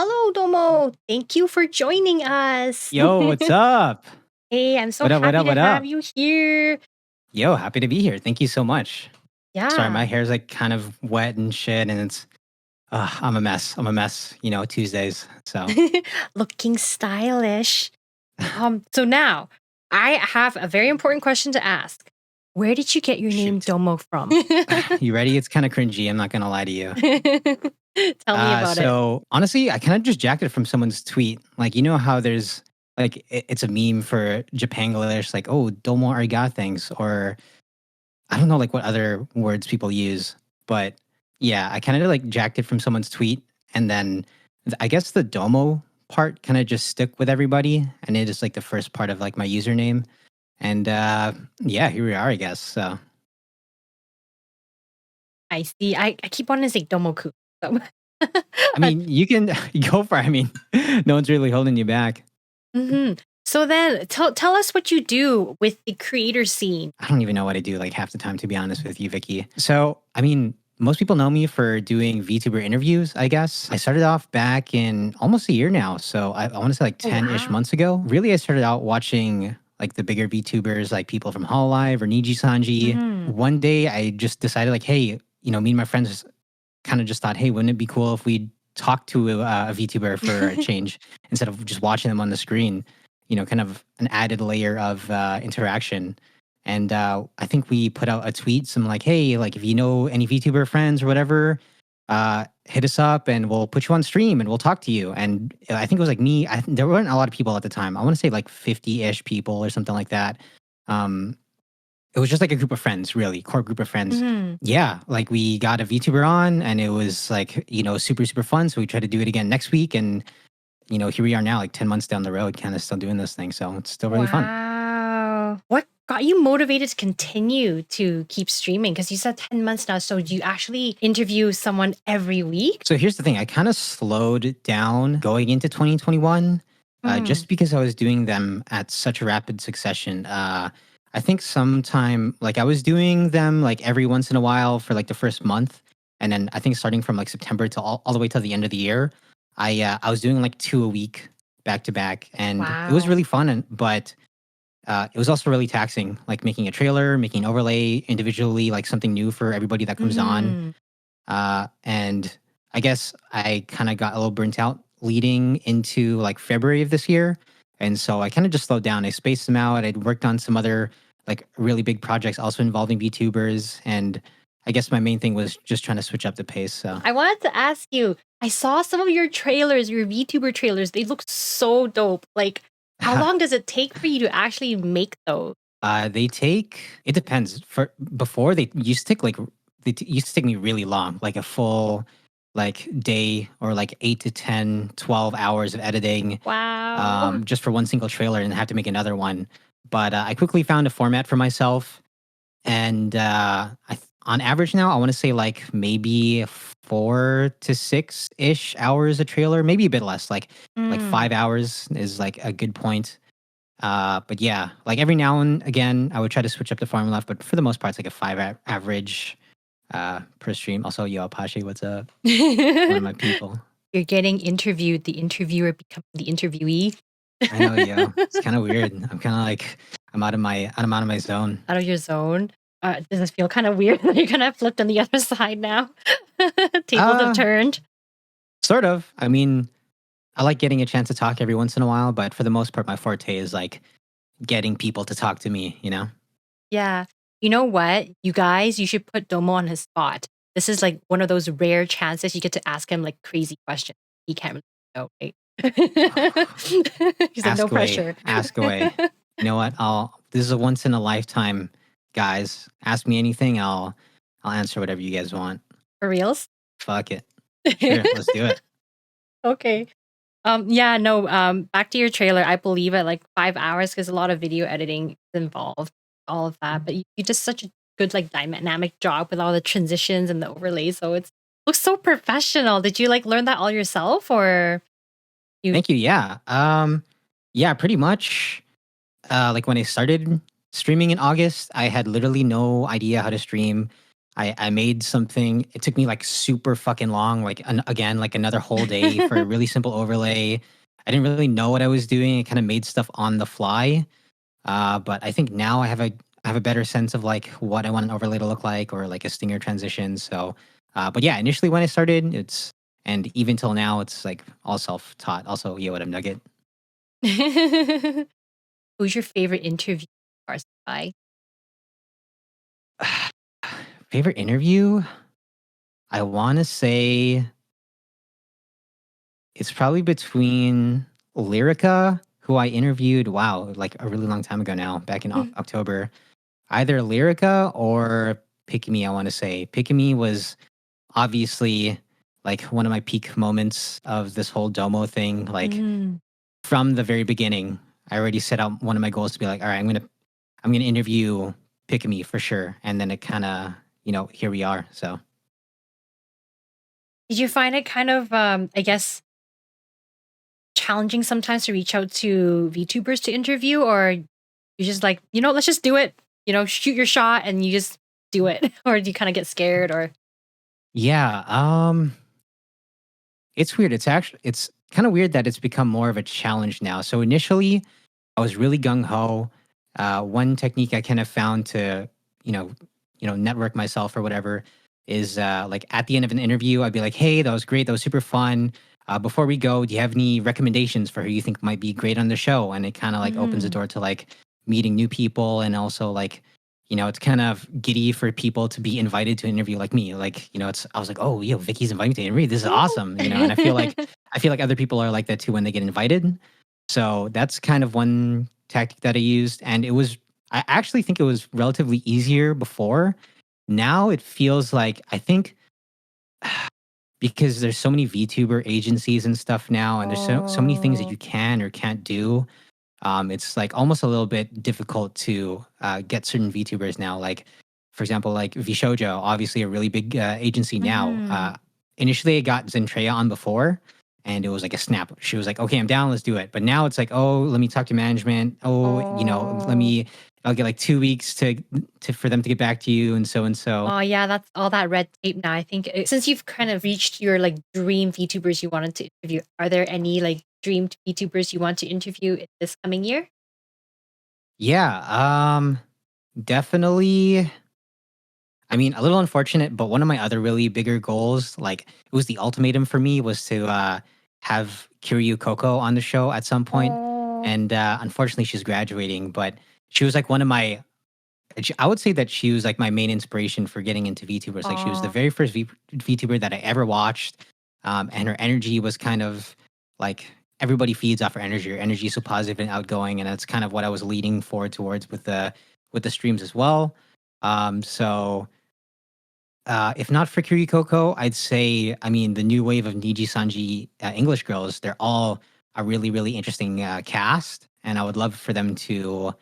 Hello, Domo. Thank you for joining us. Yo, what's up? Hey, I'm so What up, what happy up, to what have up? you here. Yo, happy to be here. Thank you so much. Sorry, my Yeah, hair's like kind of wet and shit, and I'm a mess. I'm a mess, Tuesdays. So, looking stylish. So now I have a very important question to ask. Where did you get your name shoot. Domo from? You ready? It's kind of cringy. I'm not going to lie to you. Tell me about it. So, honestly, I kind of just jacked it from someone's tweet. Like, you know how there's like, it's a meme for Japanglish, like, oh, DomoArigathanks, or I don't know, like what other words people use. But yeah, I kind of like jacked it from someone's tweet. And then I guess the Domo part kind of just stuck with everybody. And it is like the first part of like my username. And yeah, here we are, I guess. So, I see. I keep wanting to say domo-kun. So. I mean, you can go for it. I mean, no one's really holding you back. So then tell us what you do with the creator scene. I don't even know what I do like half the time, to be honest with you, Vicky. So, I mean, most people know me for doing VTuber interviews, I guess. I started off back in almost a year now. So I want to say like 10-ish Wow. months ago. Really, I started out watching like the bigger VTubers, like people from hololive or Niji Sanji. One day I just decided like, hey, me and my friends kind of just thought, hey, wouldn't it be cool if we talked to a VTuber for a change instead of just watching them on the screen? Kind of an added layer of interaction. And I think we put out a tweet, some like, hey, like if you know any VTuber friends or whatever, hit us up and we'll put you on stream and we'll talk to you. And I think it was like me. There weren't a lot of people at the time. I want to say like 50-ish people or something like that. It was just like a group of friends, really, core group of friends. Yeah, like we got a VTuber on and it was like, super, super fun. So we tried to do it again next week. And, here we are now, like 10 months down the road, kind of still doing this thing. So it's still really fun. Wow. What got you motivated to continue to keep streaming? Because you said 10 months now. So do you actually interview someone every week? So here's the thing. I kind of slowed down going into 2021 just because I was doing them at such a rapid succession. I think sometime like I was doing them like every once in a while for like the first month. And then I think starting from like September to all the way till the end of the year, I was doing like 2 a week back to back. And it was Wow. really fun. But it was also really taxing, like making a trailer, making an overlay individually, like something new for everybody that comes on. And I guess I kind of got a little burnt out leading into like February of this year. And so I kind of just slowed down. I spaced them out. I'd worked on some other like really big projects also involving VTubers. And I guess my main thing was just trying to switch up the pace. So I wanted to ask you, I saw some of your trailers, your VTuber trailers. They look so dope. Like, how long does it take for you to actually make those? it depends. For before they used to take like used to take me really long, like a full like day or like 8 to 10, 12 hours of editing Wow. just for one single trailer and have to make another one. But I quickly found a format for myself. And on average now, I want to say like maybe 4 to 6-ish hours a trailer, maybe a bit less, like 5 hours is like a good point. But yeah, like every now and again, I would try to switch up the formula, but for the most part, it's like a average per stream. Also, yo, Apache, what's up? One of my people. You're getting interviewed, the interviewer becomes the interviewee. I know, yo. It's kind of weird. I'm kind of like I'm out of my zone. Out of your zone. Does this feel kind of weird that you're kind of flipped on the other side now? Tables have turned. Sort of. I mean, I like getting a chance to talk every once in a while, but for the most part, my forte is like getting people to talk to me, you know? Yeah. You know what? You guys, you should put Domo on his spot. This is like one of those rare chances you get to ask him like crazy questions. He can't really know, right? He's like, Ask no away. pressure. Ask away. You know what? This is a once in a lifetime, guys. Ask me anything, I'll answer whatever you guys want. For reals? Fuck it. Sure, let's do it. Okay. Yeah, no, back to your trailer. I believe it like 5 hours because a lot of video editing is involved, all of that. But you did such a good like dynamic job with all the transitions and the overlays. So it looks so professional. Did you like learn that all yourself or you? Thank you. Yeah. Yeah, pretty much. Like when I started streaming in August, I had literally no idea how to stream. I made something. It took me like super fucking long, like again, like another whole day for a really simple overlay. I didn't really know what I was doing. I kind of made stuff on the fly. But I think now I have a better sense of like what I want an overlay to look like or like a stinger transition. So, but yeah, initially when I started, and even till now, it's like all self taught. Also, yo, what up, Nugget? Who's your favorite interview by? Favorite interview? I want to say it's probably between Lyrica, who I interviewed, wow, like a really long time ago now, back in October. Either Lyrica or Pick Me, I want to say. Pick Me was obviously like one of my peak moments of this whole Domo thing. Like Mm. from the very beginning, I already set out one of my goals to be like, all right, I'm gonna interview Pick Me for sure. And then it kind of, here we are. So Did you find it kind of, I guess, challenging sometimes to reach out to VTubers to interview, or you just like, let's just do it, shoot your shot and you just do it, or do you kind of get scared, or yeah, it's weird. It's kind of weird that it's become more of a challenge now. So initially, I was really gung ho. One technique I kind of found to, you know, network myself or whatever is like at the end of an interview, I'd be like, "Hey, that was great. That was super fun. Before we go, do you have any recommendations for who you think might be great on the show?" And it kind of like opens the Mm. door to like meeting new people, and also like, it's kind of giddy for people to be invited to an interview like me. Like, I was like, "Oh, yo, Vicky's inviting me to an interview. This is awesome." And I feel like other people are like that too when they get invited. So that's kind of one tactic that I used. And I actually think it was relatively easier before. Now it feels like, I think, because there's so many VTuber agencies and stuff now, and there's so many things that Oh. you can or can't do. It's like almost a little bit difficult to get certain VTubers now. Like, for example, like Vishojo, obviously a really big agency now. Mm. Initially, I got Zentreya on before, and it was like a snap. She was like, "Okay, I'm down. Let's do it." But now it's like, "Oh, let me talk to management. Oh, let Oh. me. I'll get like 2 weeks to for them to get back to you, and so and so." Oh yeah, that's all that red tape now. I think since you've kind of reached your like dream VTubers you wanted to interview, are there any like dream VTubers you want to interview this coming year? Yeah, definitely. I mean, a little unfortunate, but one of my other really bigger goals, like it was the ultimatum for me, was to have Kiryu Coco on the show at some point. Oh. And unfortunately, she's graduating, but she was like one of my. I would say that she was like my main inspiration for getting into VTubers. Like she was the Oh. very first VTuber that I ever watched, and her energy was kind of like everybody feeds off her energy. Her energy is so positive and outgoing, and that's kind of what I was leading forward towards with the streams as well. So if not for Kiri Coco, I'd say, I mean, the new wave of Niji Sanji English girls, they're all a really, really interesting cast. And I would love for them to,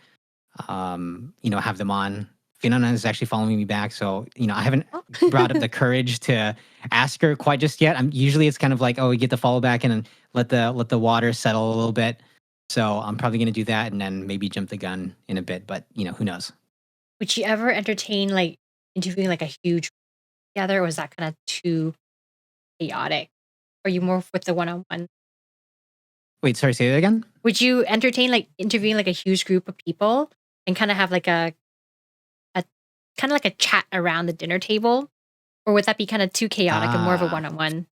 have them on. Finana is actually following me back. So, I haven't Oh. brought up the courage to ask her quite just yet. Usually it's kind of like, oh, we get the follow back and then let the water settle a little bit. So I'm probably going to do that and then maybe jump the gun in a bit. But, who knows? Would you ever entertain like interviewing like a huge together, or was that kind of too chaotic? Are you more with the one-on-one? Wait, sorry, say that again? Would you entertain like interviewing like a huge group of people and kind of have like a kind of like a chat around the dinner table? Or would that be kind of too chaotic and more of a Ah. one-on-one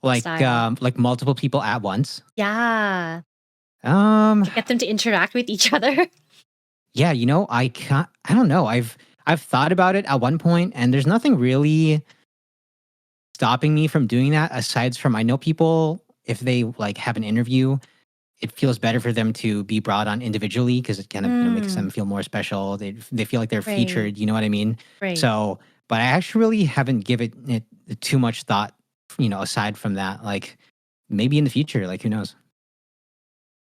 Like, style? multiple people at once? Yeah. Um, To get them to interact with each other. yeah, I don't know. I've thought about it at one point, and there's nothing really stopping me from doing that aside from I know people, if they, like, have an interview, it feels better for them to be brought on individually because it kind of, makes Mm, them feel more special. They feel like they're right, featured, you know what I mean? right. So, but I actually really haven't given it too much thought, aside from that, like, maybe in the future, like, who knows?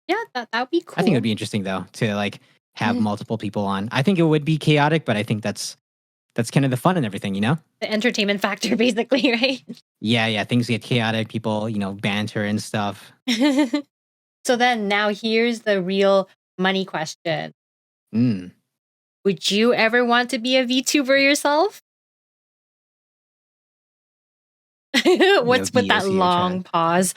Yeah, that would be I think it would cool. be interesting though to like have multiple people on. I think it would be chaotic, but I think that's kind of the fun and everything, you know? The entertainment factor, basically, right? Yeah, yeah. Things get chaotic, people, banter and stuff. So then now here's the real money question. Mm. Would you ever want to be a VTuber yourself? What's with that VOCO long chat. pause?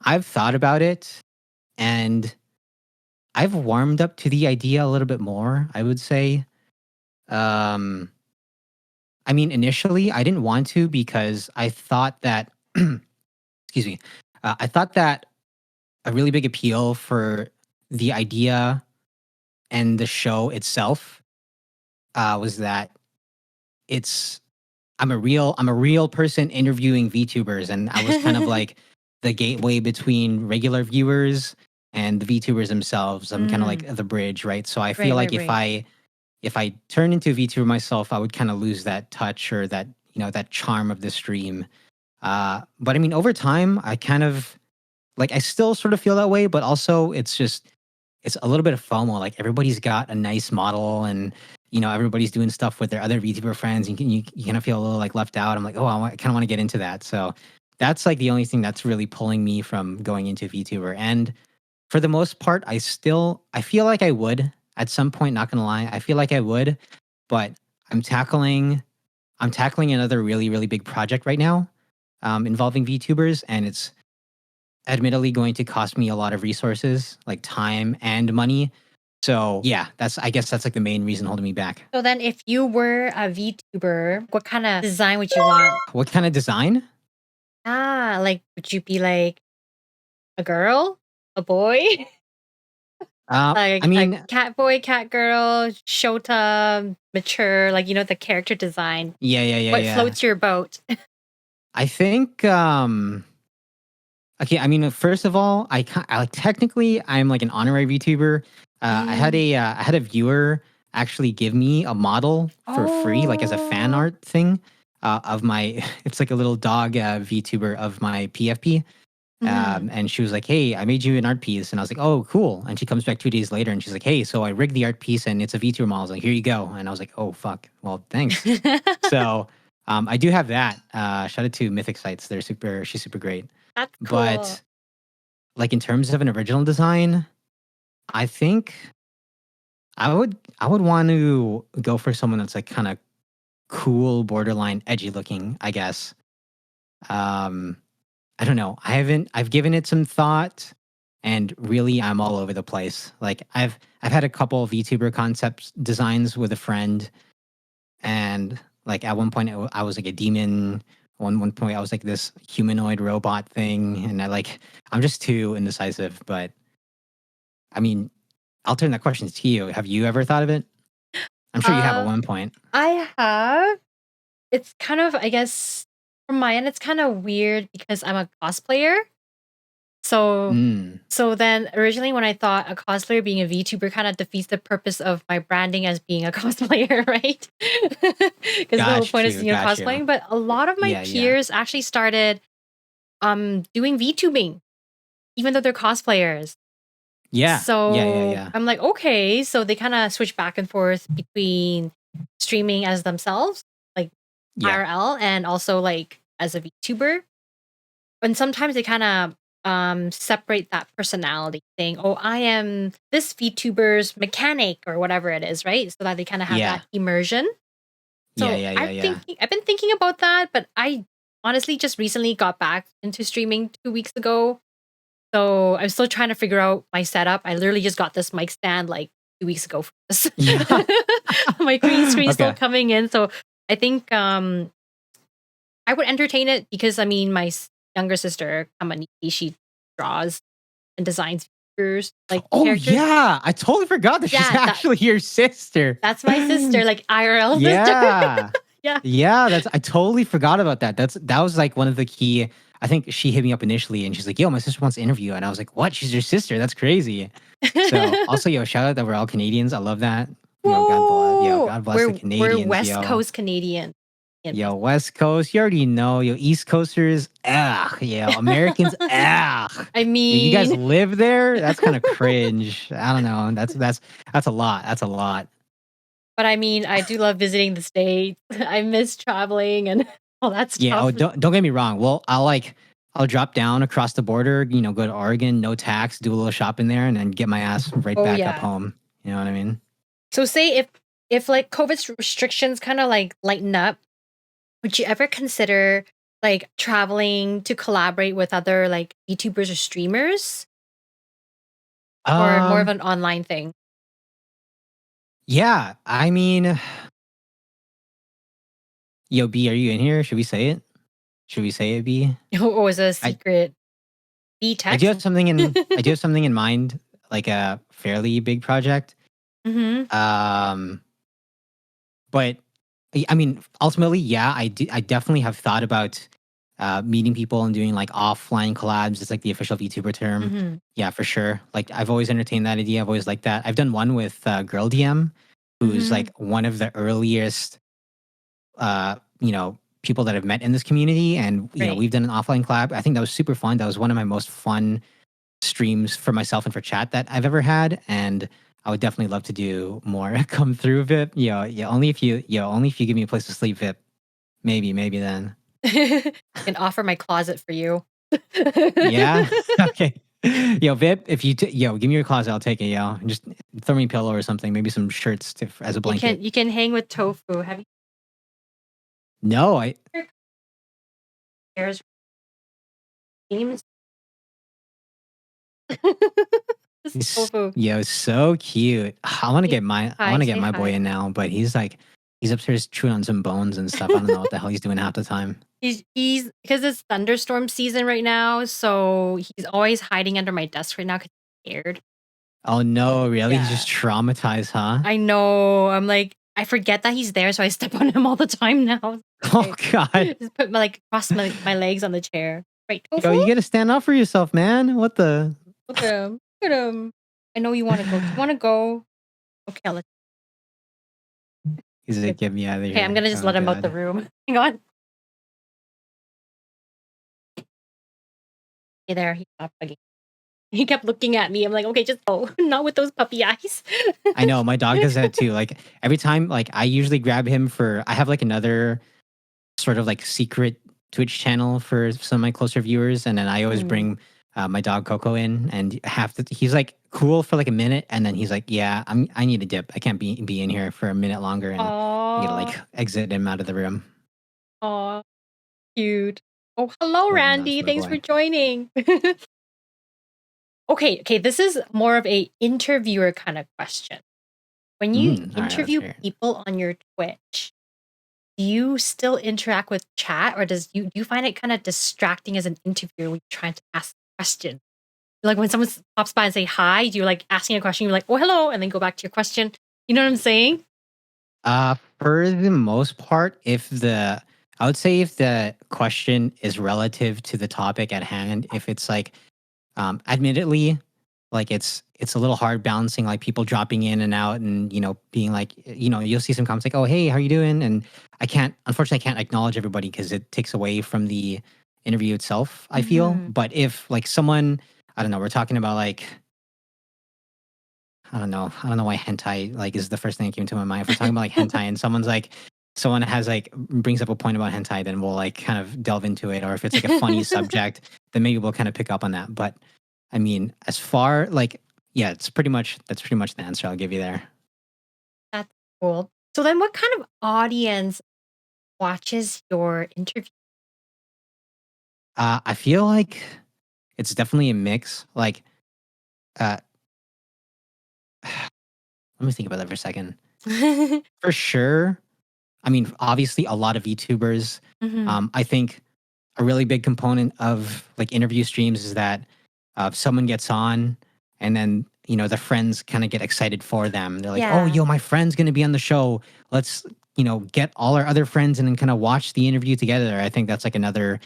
I've thought about it, and I've warmed up to the idea a little bit more, I would say. Um, I mean, initially, I didn't want to because I thought that, excuse me, I thought that a really big appeal for the idea and the show itself was that it's I'm a real person interviewing VTubers, and I was kind of like the gateway between regular viewers and the VTubers themselves. I'm kind of like the bridge, right? So I feel like if I turn into a VTuber myself, I would kind of lose that touch or that that charm of the stream. But I mean, over time, I kind of like I still sort of feel that way, but also it's a little bit of FOMO. Like everybody's got a nice model, and everybody's doing stuff with their other VTuber friends. You kind of feel a little like left out. I'm like, oh, I kind of want to get into that. So that's like the only thing that's really pulling me from going into VTuber. And for the most part, I feel like I would at some point. Not gonna lie, I feel like I would, but I'm tackling I'm tackling another really really big project right now involving VTubers, and it's admittedly going to cost me a lot of resources, like time and money. So yeah, I guess that's like the main reason holding me back. So then, if you were a VTuber, what kind of design would you want? What kind of design? Like, would you be like a girl, a boy, I like a mean, cat boy, cat girl, Shota, mature, like the character design? yeah, yeah, yeah, What yeah. floats your boat? I think okay, I mean, first of all, I like technically I'm like an honorary VTuber. I had a viewer actually give me a model for free, like as a fan Oh. art thing of my. It's like a little dog VTuber of my PFP. And she was like, "Hey, I made you an art piece," and I was like, "Oh, cool." And she comes back 2 days later, and she's like, "Hey, so I rigged the art piece, and it's a VTuber model. I was like, here you go." And I was like, "Oh, fuck. Well, thanks." So I do have that. Shout out to Mythic Sites. She's super great. That's cool. But like in terms of an original design, I think I would want to go for someone that's like kind of cool, borderline edgy looking, I guess. Um, I don't know. I've given it some thought, and really I'm all over the place. Like I've had a couple of VTuber concepts designs with a friend, and like at one point I was like a demon. One point I was like this humanoid robot thing, and I'm just too indecisive. But I mean, I'll turn that question to you. Have you ever thought of it? I'm sure you have at Uh, one point. I have. It's kind of, I guess, from my end, it's kind of weird because I'm a cosplayer. So, Mm, so then originally when I thought a cosplayer being a VTuber kind of defeats the purpose of my branding as being a cosplayer, right? Because the whole point is, got you. cosplaying. But a lot of my Yeah, yeah, peers actually started doing VTubing, even though they're cosplayers. yeah, yeah, yeah, So yeah, I'm like, okay. So they kind of switch back and forth between streaming as themselves, like yeah, IRL, and also like as a VTuber. And sometimes they kind of separate that personality, saying, "Oh, I am this VTuber's mechanic" or whatever it is, right? So that they kind of have yeah, that immersion. yeah, So yeah, yeah, yeah. I've been thinking about that, but I honestly just recently got back into streaming 2 weeks ago. So I'm still trying to figure out my setup. I literally just got this mic stand like 2 weeks ago for this. Yeah. My green screen is still Okay. coming in. So I think I would entertain it because I mean my younger sister, Kamaniki, she draws and designs figures, like Oh characters. yeah, I totally forgot that she's Yeah, actually your sister. that's my sister, like IRL sister. Yeah. Yeah. Yeah, I totally forgot about that. That was like one of the key. I think she hit me up initially and she's like, "Yo, my sister wants to interview," and I was like, "What? She's your sister? That's crazy." So also, yo, shout out that we're all Canadians. I love that. Whoa. God bless the We're Canadians, West yo. Coast Canadian. Yo, West Coast, you already know. Yo, East Coasters, ugh. Yo, Americans, ugh. I Yo, you guys mean, live there? That's kind of cringe. I don't know. That's a lot. That's a lot. but I mean, I do love visiting the States. I miss traveling and all that Yeah. Oh, stuff. don't get me wrong. Well, I'll drop down across the border. Go to Oregon, no tax, do a little shopping there, and then get my ass right Oh back up yeah. home. You know what I mean? So say if like COVID restrictions kind of like lighten up, would you ever consider like traveling to collaborate with other like YouTubers or streamers, or more of Um, an online thing? yeah, I mean, yo, B, are you in here? Should we say it? Should we say it, B? Or was it a I secret? B I do text? have something in I do have something in mind, like a fairly big project. Mm-hmm. Um, but I mean, ultimately, yeah, I definitely have thought about meeting people and doing like offline collabs. It's like the official VTuber term. Mm-hmm. Yeah, for sure. Like I've always entertained that idea. I've always liked that. I've done one with Girl DM, who's Mm-hmm. like one of the earliest people that I've met in this community. And, Right. we've done an offline collab. I think that was super fun. That was one of my most fun streams for myself and for chat that I've ever had. And I would definitely love to do more come through VIP. Yeah, only if you give me a place to sleep, VIP. Maybe then. And offer my closet for you. Yeah. Okay. Yo, VIP, if give me your closet, I'll take it, yo. Just throw me a pillow or something, maybe some shirts as a You blanket. can hang with Tofu. Have you No, I heard there's games? This is He's Tofu. so cute. I want to Say get my I hi, want to get say my boy hi. in now, but he's upstairs chewing on some bones and stuff. I don't know what the hell he's doing half the time. He's because it's thunderstorm season right now, so he's always hiding under my desk right now because he's scared. Oh no, really? He's Yeah, just traumatized, huh? I know. I'm like, I forget that he's there, so I step on him all the time now. Oh Okay. god. Just put cross my legs on the chair. Right, Yo, Tofu? you gotta stand up for yourself, man. What the Look at him. Look at him. I know you want to go. Do you want to go? Okay, I'll let He's you. like, get me out of Okay, I'm here. gonna just Oh let him out the god. room. Hang on. Hey there, he stopped again. He kept looking at me. I'm like, okay, just go. Not with those puppy eyes. I know, my dog does that too. Like every time, like I usually grab him for I have like another sort of like secret Twitch channel for some of my closer viewers, and then I always Mm. bring my dog Coco in, and he's like cool for like a minute, and then he's like, "Yeah, I need a dip. I can't be in here for a minute longer," and I gotta Aw, like exit him out of the room. aw, cute. Oh, hello, Little nuts, Randy. my Thanks for boy. joining. Okay, this is more of a interviewer kind of question. When you All right, let's interview hear it. people on your Twitch, do you still interact with chat, or do you find it kind of distracting as an interviewer when you're trying to ask questions? Like when someone pops by and say hi, do you like asking a question, you're like, oh hello, and then go back to your question. You know what I'm saying? For the most part, I would say if the question is relative to the topic at hand, if it's like admittedly, like it's a little hard balancing like people dropping in and out and being like you'll see some comments like, oh hey, how are you doing? And unfortunately I can't acknowledge everybody because it takes away from the interview itself, I feel. Mm-hmm. But if like someone, I don't know, we're talking about like I don't know why hentai like is the first thing that came to my mind. If we're talking about like hentai and someone has like brings up a point about hentai, then we'll like kind of delve into it. Or if it's like a funny subject, then maybe we'll kind of pick up on that. But I mean, as far like yeah, that's pretty much the answer I'll give you there. That's cool. So then what kind of audience watches your interview? I feel like it's definitely a mix. Like, uh, let me think about that for a second. For sure. I mean, obviously, a lot of YouTubers. Hmm. I think a really big component of like interview streams is that someone gets on and then the friends kind of get excited for them. They're like, oh Yeah. yo, my friend's gonna be on the show, let's get all our other friends and then kind of watch the interview together. I think that's like another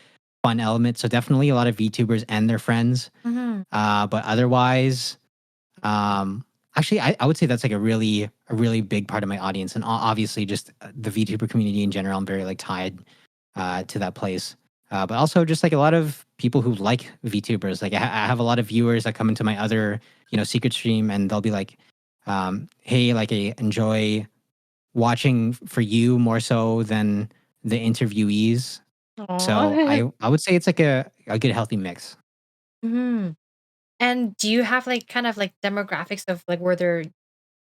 fun element. So definitely a lot of VTubers and their friends. Hmm. But otherwise, um actually, I would say that's like a really big part of my audience, and obviously just the VTuber community in general. I'm very like tied to that place. But also just like a lot of people who like VTubers. Like I have a lot of viewers that come into my other, secret stream, and they'll be like, "Hey, like I enjoy watching for you more so than the interviewees." So Aw. I would say it's like a good healthy mix. Hmm. And do you have like kind of like demographics of like where they're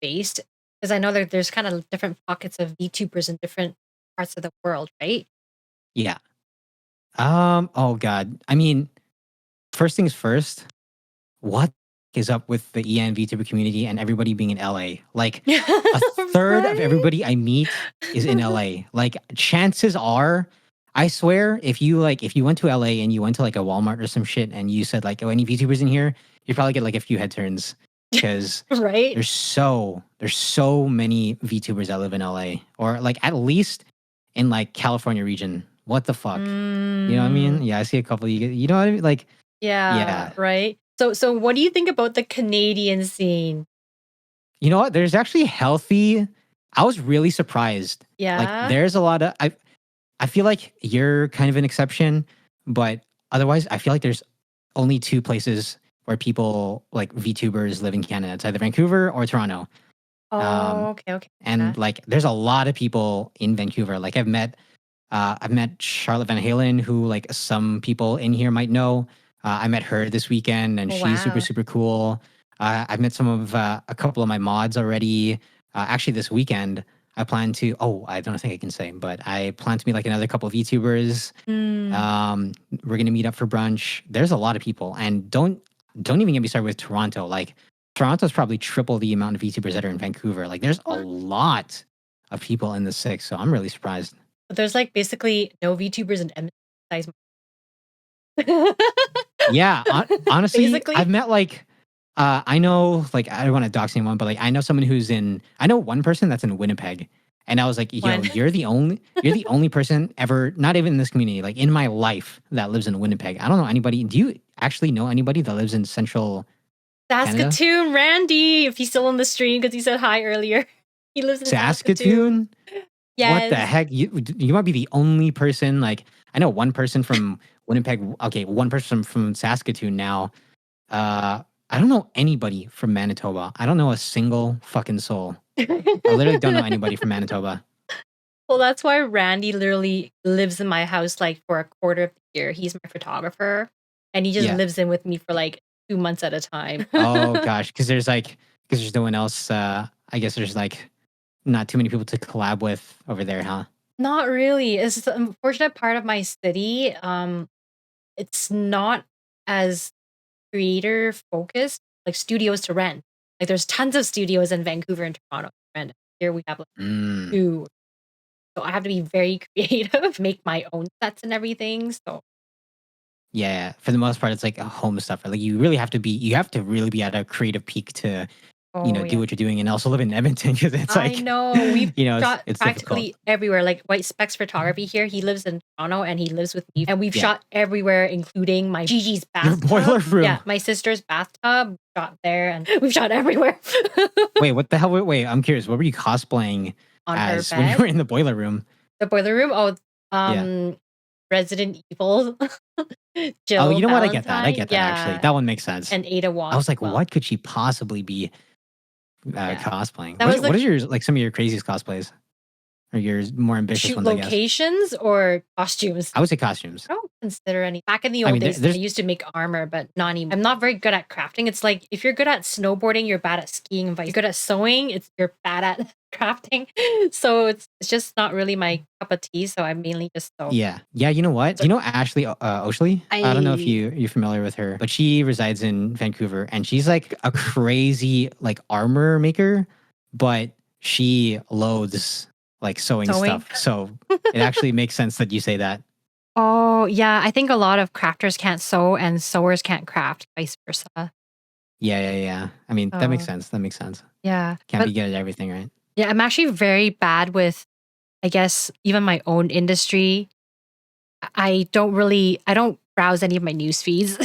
based? Because I know that there's kind of different pockets of VTubers in different parts of the world, right? Yeah. Oh God. I mean, first things first. What is up with the EN VTuber community and everybody being in LA? Like a third of Right? everybody I meet is in LA. Like chances are, I swear, if you went to LA and you went to like a Walmart or some shit and you said like, oh, any VTubers in here, you probably get like a few head turns because Right? there's so many VTubers that live in LA or like at least in like California region. What the fuck? You know what I mean? Mm, Yeah, I see a couple. You know what I mean? Like, yeah, yeah. right. So what do you think about the Canadian scene? You know what? There's actually healthy. I was really surprised. Like, Yeah. there's a lot of. I feel like you're kind of an exception, but otherwise, I feel like there's only two places where people like VTubers live in Canada. It's either Vancouver or Toronto. Oh, Um, okay, okay. Yeah. and like, there's a lot of people in Vancouver. Like, I've met Charlotte Van Halen, who like some people in here might know. I met her this weekend, and Oh, she's super wow. super cool. I've met some of a couple of my mods already. Actually, this weekend I plan to. Oh, I don't think I can say, but I plan to meet like another couple of VTubers. Mm. We're gonna meet up for brunch. There's a lot of people, and don't even get me started with Toronto. Like Toronto's probably triple the amount of VTubers that are in Vancouver. Like there's a What? lot of people in the six, so I'm really surprised. There's like basically no VTubers in Edmonton besides Yeah, honestly, I've basically. met like I know like I don't want to dox anyone, but like I know someone who's in I know one person that's in Winnipeg. And I was like, yo, One. you're the only person ever, not even in this community, like in my life that lives in Winnipeg. I don't know anybody. Do you actually know anybody that lives in central Canada? Saskatoon Randy, if he's still on the stream because he said hi earlier. He lives in Saskatoon. Saskatoon? What the Yes. heck? You might be the only person. Like I know one person from Winnipeg. Okay, one person from Saskatoon now. I don't know anybody from Manitoba. I don't know a single fucking soul. I literally don't know anybody from Manitoba. Well, that's why Randy literally lives in my house like for a quarter of the year. He's my photographer and he just Yeah. lives in with me for like 2 months at a time. Oh gosh, because there's no one else. I guess there's like not too many people to collab with over there, huh? Not really. It's the unfortunate part of my city. It's not as creator focused, like studios to rent. Like there's tons of studios in Vancouver and Toronto to rent. Here we have like Mm. two. So I have to be very creative, make my own sets and everything. So Yeah, for the most part, it's like a home stuff. Like you have to really be at a creative peak to, oh do yeah. what you're doing, and also live in Edmonton because it's I like, know. We've it's shot it's difficult. practically everywhere. Like White Specs Photography here. He lives in Toronto and he lives with me. And we've Yeah, shot everywhere, incling my Gigi's your boiler bathtub. room. Yeah, my sister's bathtub. Shot there and we've shot everywhere. Wait, what the hell? Wait, I'm curious. What were you cosplaying On her as when you bed. were in the boiler room? The boiler room. Oh, Yeah. Resident Evil. Oh, Jill you know what? I get that. I Valentine. get that actually. Yeah. That one makes sense. And Ada I Wong was as like, well. what could she possibly be Yeah. cosplaying? That was What is your like some of your craziest cosplays or your more ambitious shoot ones? I guess locations or costumes? I would say costumes. I don't consider any. Back in the I old mean, days, I there's used to make armor, but not anymore. I'm not very good at crafting. It's like if you're good at snowboarding, you're bad at skiing, and vice. You're good at sewing, you're bad at crafting. So it's just not really my cup of tea. So I mainly just sew. yeah. You know what? Do you know Ashley Oshley? I don't know if you're familiar with her, but she resides in Vancouver, and she's like a crazy like armor maker, but she loathes like sewing Sewing. stuff. So it actually makes sense that you say that. Oh yeah, I think a lot of crafters can't sew and sewers can't craft, vice versa. Yeah. I mean, that makes Oh sense. That makes sense. yeah, Can't but be good at everything, right? yeah, I'm actually very bad with, I guess, even my own industry. I don't browse any of my news feeds,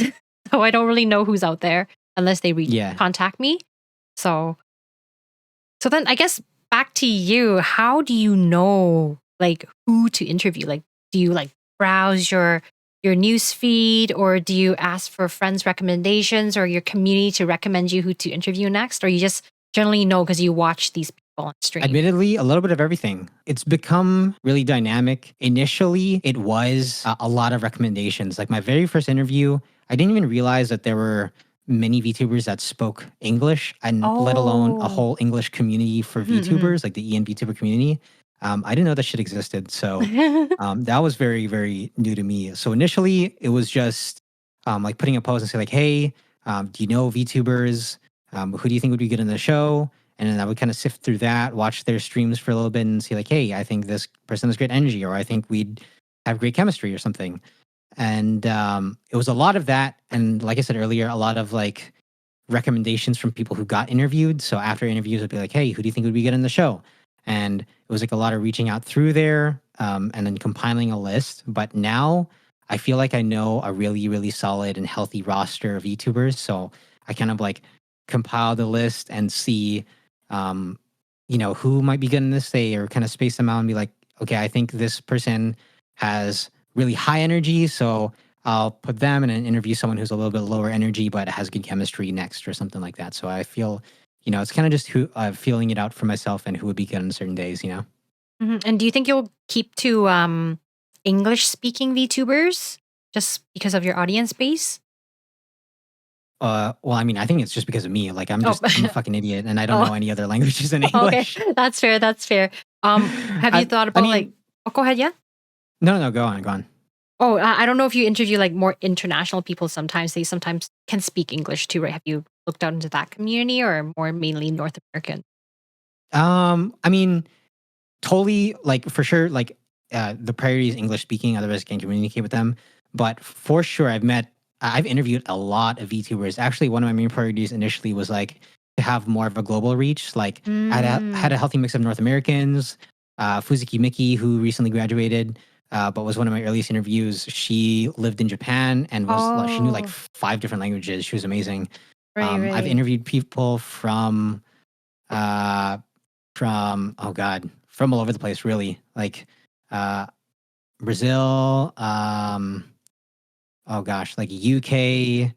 so I don't really know who's out there unless they Yeah. contact me. So, so then I guess back to you. How do you know like who to interview? Like, do you like browse your news feed, or do you ask for friends' recommendations or your community to recommend you who to interview next, or you just generally know because you watch these people on stream? Admittedly, a little bit of everything. It's become really dynamic. Initially, it was a lot of recommendations. Like my very first interview, I didn't even realize that there were many VTubers that spoke English and let alone a Oh, whole English community for mhm, mhm. VTubers, like the EN VTuber community. I didn't know that shit existed. So that was very, very new to me. So initially, it was just like putting a post and say like, "Hey, do you know VTubers? Who do you think would be good in the show?" And then I would kind of sift through that, watch their streams for a little bit, and see like, "Hey, I think this person has great energy, or I think we'd have great chemistry, or something." And it was a lot of that, and like I said earlier, a lot of like recommendations from people who got interviewed. So after interviews, I'd be like, "Hey, who do you think would be good in the show?" And it was like a lot of reaching out through there, and then compiling a list. But now I feel like I know a really, really solid and healthy roster of YouTubers. So I kind of like compile the list and see, um, who might be good in this day, or kind of space them out and be like, okay, I think this person has really high energy. So I'll put them in and interview someone who's a little bit lower energy but has good chemistry next, or something like that. So I feel, it's kind of just who feeling it out for myself and who would be good on certain days. And do you think you'll keep to English speaking VTubers just because of your audience base? Well, I mean, I think it's just because of me. Like, I'm Oh, a fucking idiot, and I don't oh, know any other languages in okay, English. that's fair. That's fair. Have you thought I about like? mean, Oh, go ahead. Yeah. no, no, go on, go on. Oh, I don't know if you interview like more international people. Sometimes they sometimes can speak English too, right? Have you looked out into that community or more mainly North American? I mean, totally, like for sure, like the priority is English speaking, otherwise I can communicate with them. But for sure, I've interviewed a lot of VTubers. Actually, one of my main priorities initially was like to have more of a global reach. Like I had a Mm. healthy mix of North Americans. Fuzuki Miki, who recently graduated, but was one of my earliest interviews. She lived in Japan and she knew like Oh, 5 different languages. She was amazing. right, I've right. interviewed people uh, oh god, from all over the place, really. Like uh Brazil, oh gosh, like UK,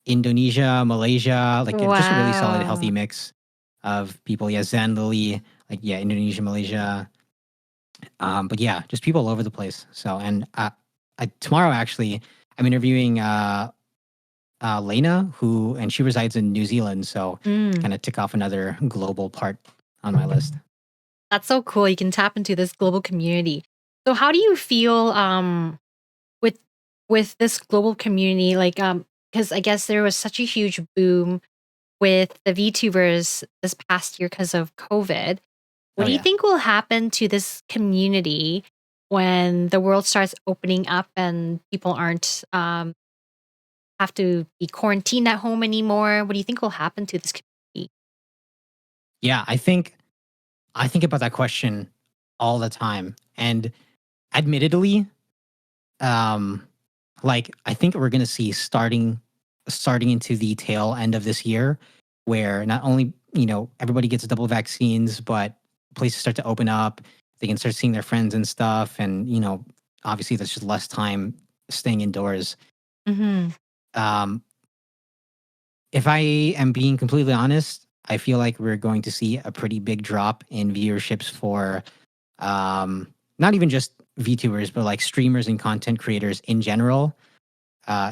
Indonesia, Malaysia, like just a really solid, healthy Wow. mix of people. Yeah, Zen Lily, like yeah, Indonesia, Malaysia. But yeah, just people all over the place. So, and tomorrow actually, I'm interviewing Lena, and she resides in New Zealand. So, Mm. kind of tick off another global part on my list. That's so cool. You can tap into this global community. So how do you feel with this global community? Like because I guess there was such a huge boom with the VTubers this past year because of COVID. What Oh do you yeah. think will happen to this community when the world starts opening up and people aren't have to be quarantined at home anymore? What do you think will happen to this community? Yeah, I think about that question all the time. And admittedly, um, like I think we're gonna see starting into the tail end of this year, where not only, everybody gets double vaccines, but places start to open up, they can start seeing their friends and stuff. And, obviously there's just less time staying indoors. Mm-hmm. Um, if I am being completely honest, I feel like we're going to see a pretty big drop in viewerships for not even just VTubers, but like streamers and content creators in general.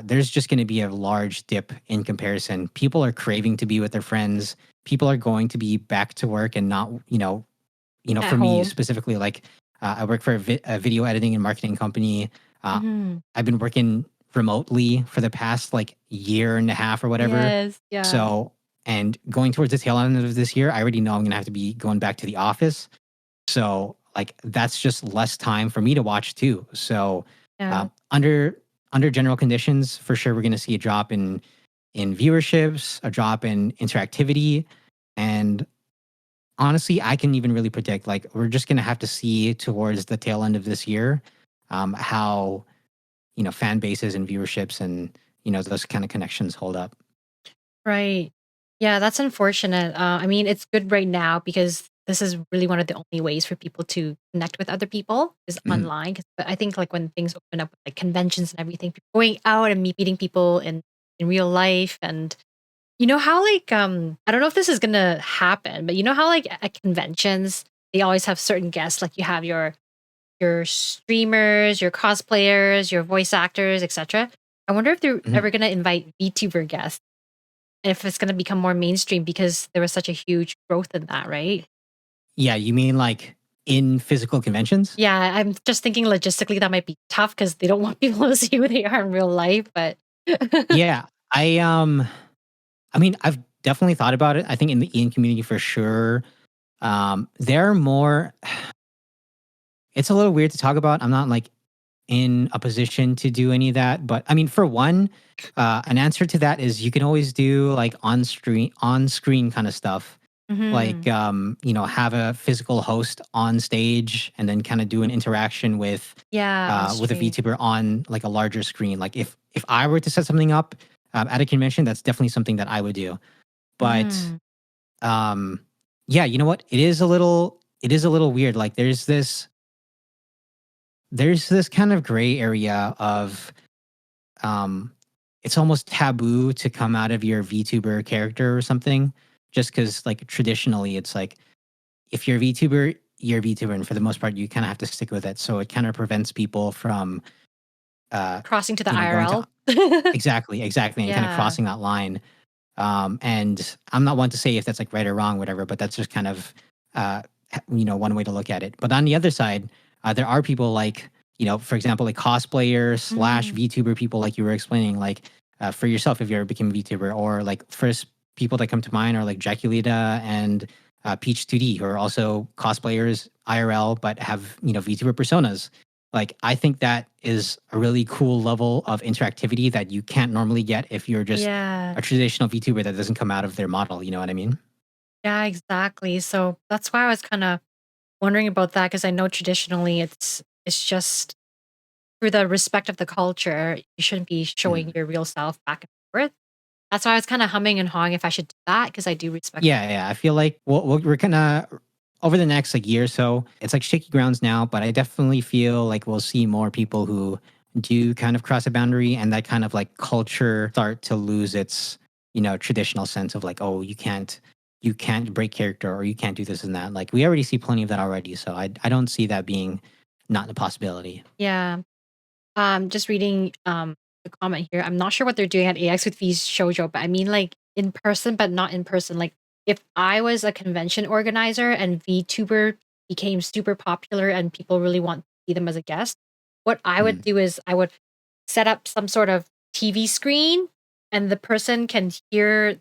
There's just going to be a large dip in comparison. People are craving to be with their friends. People are going to be back to work and not, At for me home. specifically, like I work for a video editing and marketing company. Uh, Mm-hmm. I've been working remotely for the past like year and a half or whatever. Yes. Yeah. So, and going towards the tail end of this year, I already know I'm going to have to be going back to the office. So like that's just less time for me to watch too. So Yeah. under general conditions, for sure we're going to see a drop in viewerships, a drop in interactivity, and honestly, I can even really predict like we're just going to have to see towards the tail end of this year how fan bases and viewerships and those kind of connections hold up. Right. Yeah, that's unfortunate. I mean, it's good right now because this is really one of the only ways for people to connect with other people is Mhm. online. 'Cause I think like when things open up, like conventions and everything, people going out and meeting people in real life, and you know how like I don't know if this is gonna happen, but you know how like at conventions they always have certain guests, like you have your streamers, your cosplayers, your voice actors, etc. I wonder if they're Mhm. ever gonna invite VTuber guests if it's gonna become more mainstream because there was such a huge growth in that, right? Yeah, you mean like in physical conventions? Yeah, I'm just thinking logistically that might be tough because they don't want people to see who they are in real life, but Yeah, I mean, I've definitely thought about it. I think in the Ian community for sure, they're more. It's a little weird to talk about. I'm not like in a position to do any of that, but I mean, for one, an answer to that is you can always do like on screen kind of stuff. Like, Mhm. have a physical host on stage and then kind of do an interaction Yeah, on with a stream. VTuber on like a larger screen. Like if I were to set something up at a convention, that's definitely something that I would do. But Mhm. um, yeah, you know what? It is a little weird. Like there's this kind of gray area of um, it's almost taboo to come out of your VTuber character or something, just because like traditionally it's like if you're a VTuber, you're a VTuber, and for the most part, you kind of have to stick with it. So it kind of prevents people from, uh, Crossing to the going to IRL. exactly, and kind of Yeah. crossing that line. And I'm not one to say if that's like right or wrong, whatever, but that's just kind of, one way to look at it. But on the other side, there are people like, for example, like cosplayers slash Mm. VTuber people, like you were explaining, like for yourself, if you ever became a VTuber, or like first people that come to mind are like Jaculita and Peach 2D, who are also cosplayers IRL, but have, VTuber personas. Like, I think that is a really cool level of interactivity that you can't normally get if you're just Yeah. a traditional VTuber that doesn't come out of their model, you know what I mean? Yeah, exactly. So that's why I was kinda wondering about that because I know traditionally it's just for the respect of the culture, you shouldn't be showing Mm. your real self back and forth. That's why I was kinda humming and hawing if I should do that because I do respect. Yeah, yeah. I feel like we're gonna over the next like year or so. It's like shaky grounds now, but I definitely feel like we'll see more people who do kind of cross a boundary, and that kind of like culture start to lose its traditional sense of like, oh, you can't break character, or you can't do this and that. Like we already see plenty of that already, so I don't see that being not a possibility. Yeah. Just reading the comment here. I'm not sure what they're doing at AX with V's shoujo, but I mean like in person, but not in person. Like if I was a convention organizer and VTuber became super popular and people really want to see them as a guest, what I would Mm, do is I would set up some sort of TV screen and the person can hear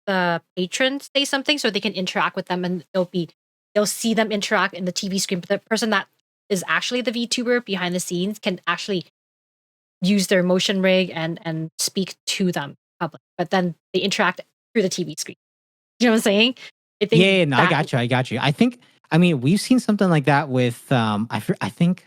the patron say something so they can interact with them and they'll see them interact in the TV screen. But the person that is actually the VTuber behind the scenes can actually use their motion rig and speak to them public, but then they interact through the TV screen. You know what I'm saying? I yeah, think yeah, no, I that got you. I got you. I mean, we've seen something like that with, I think,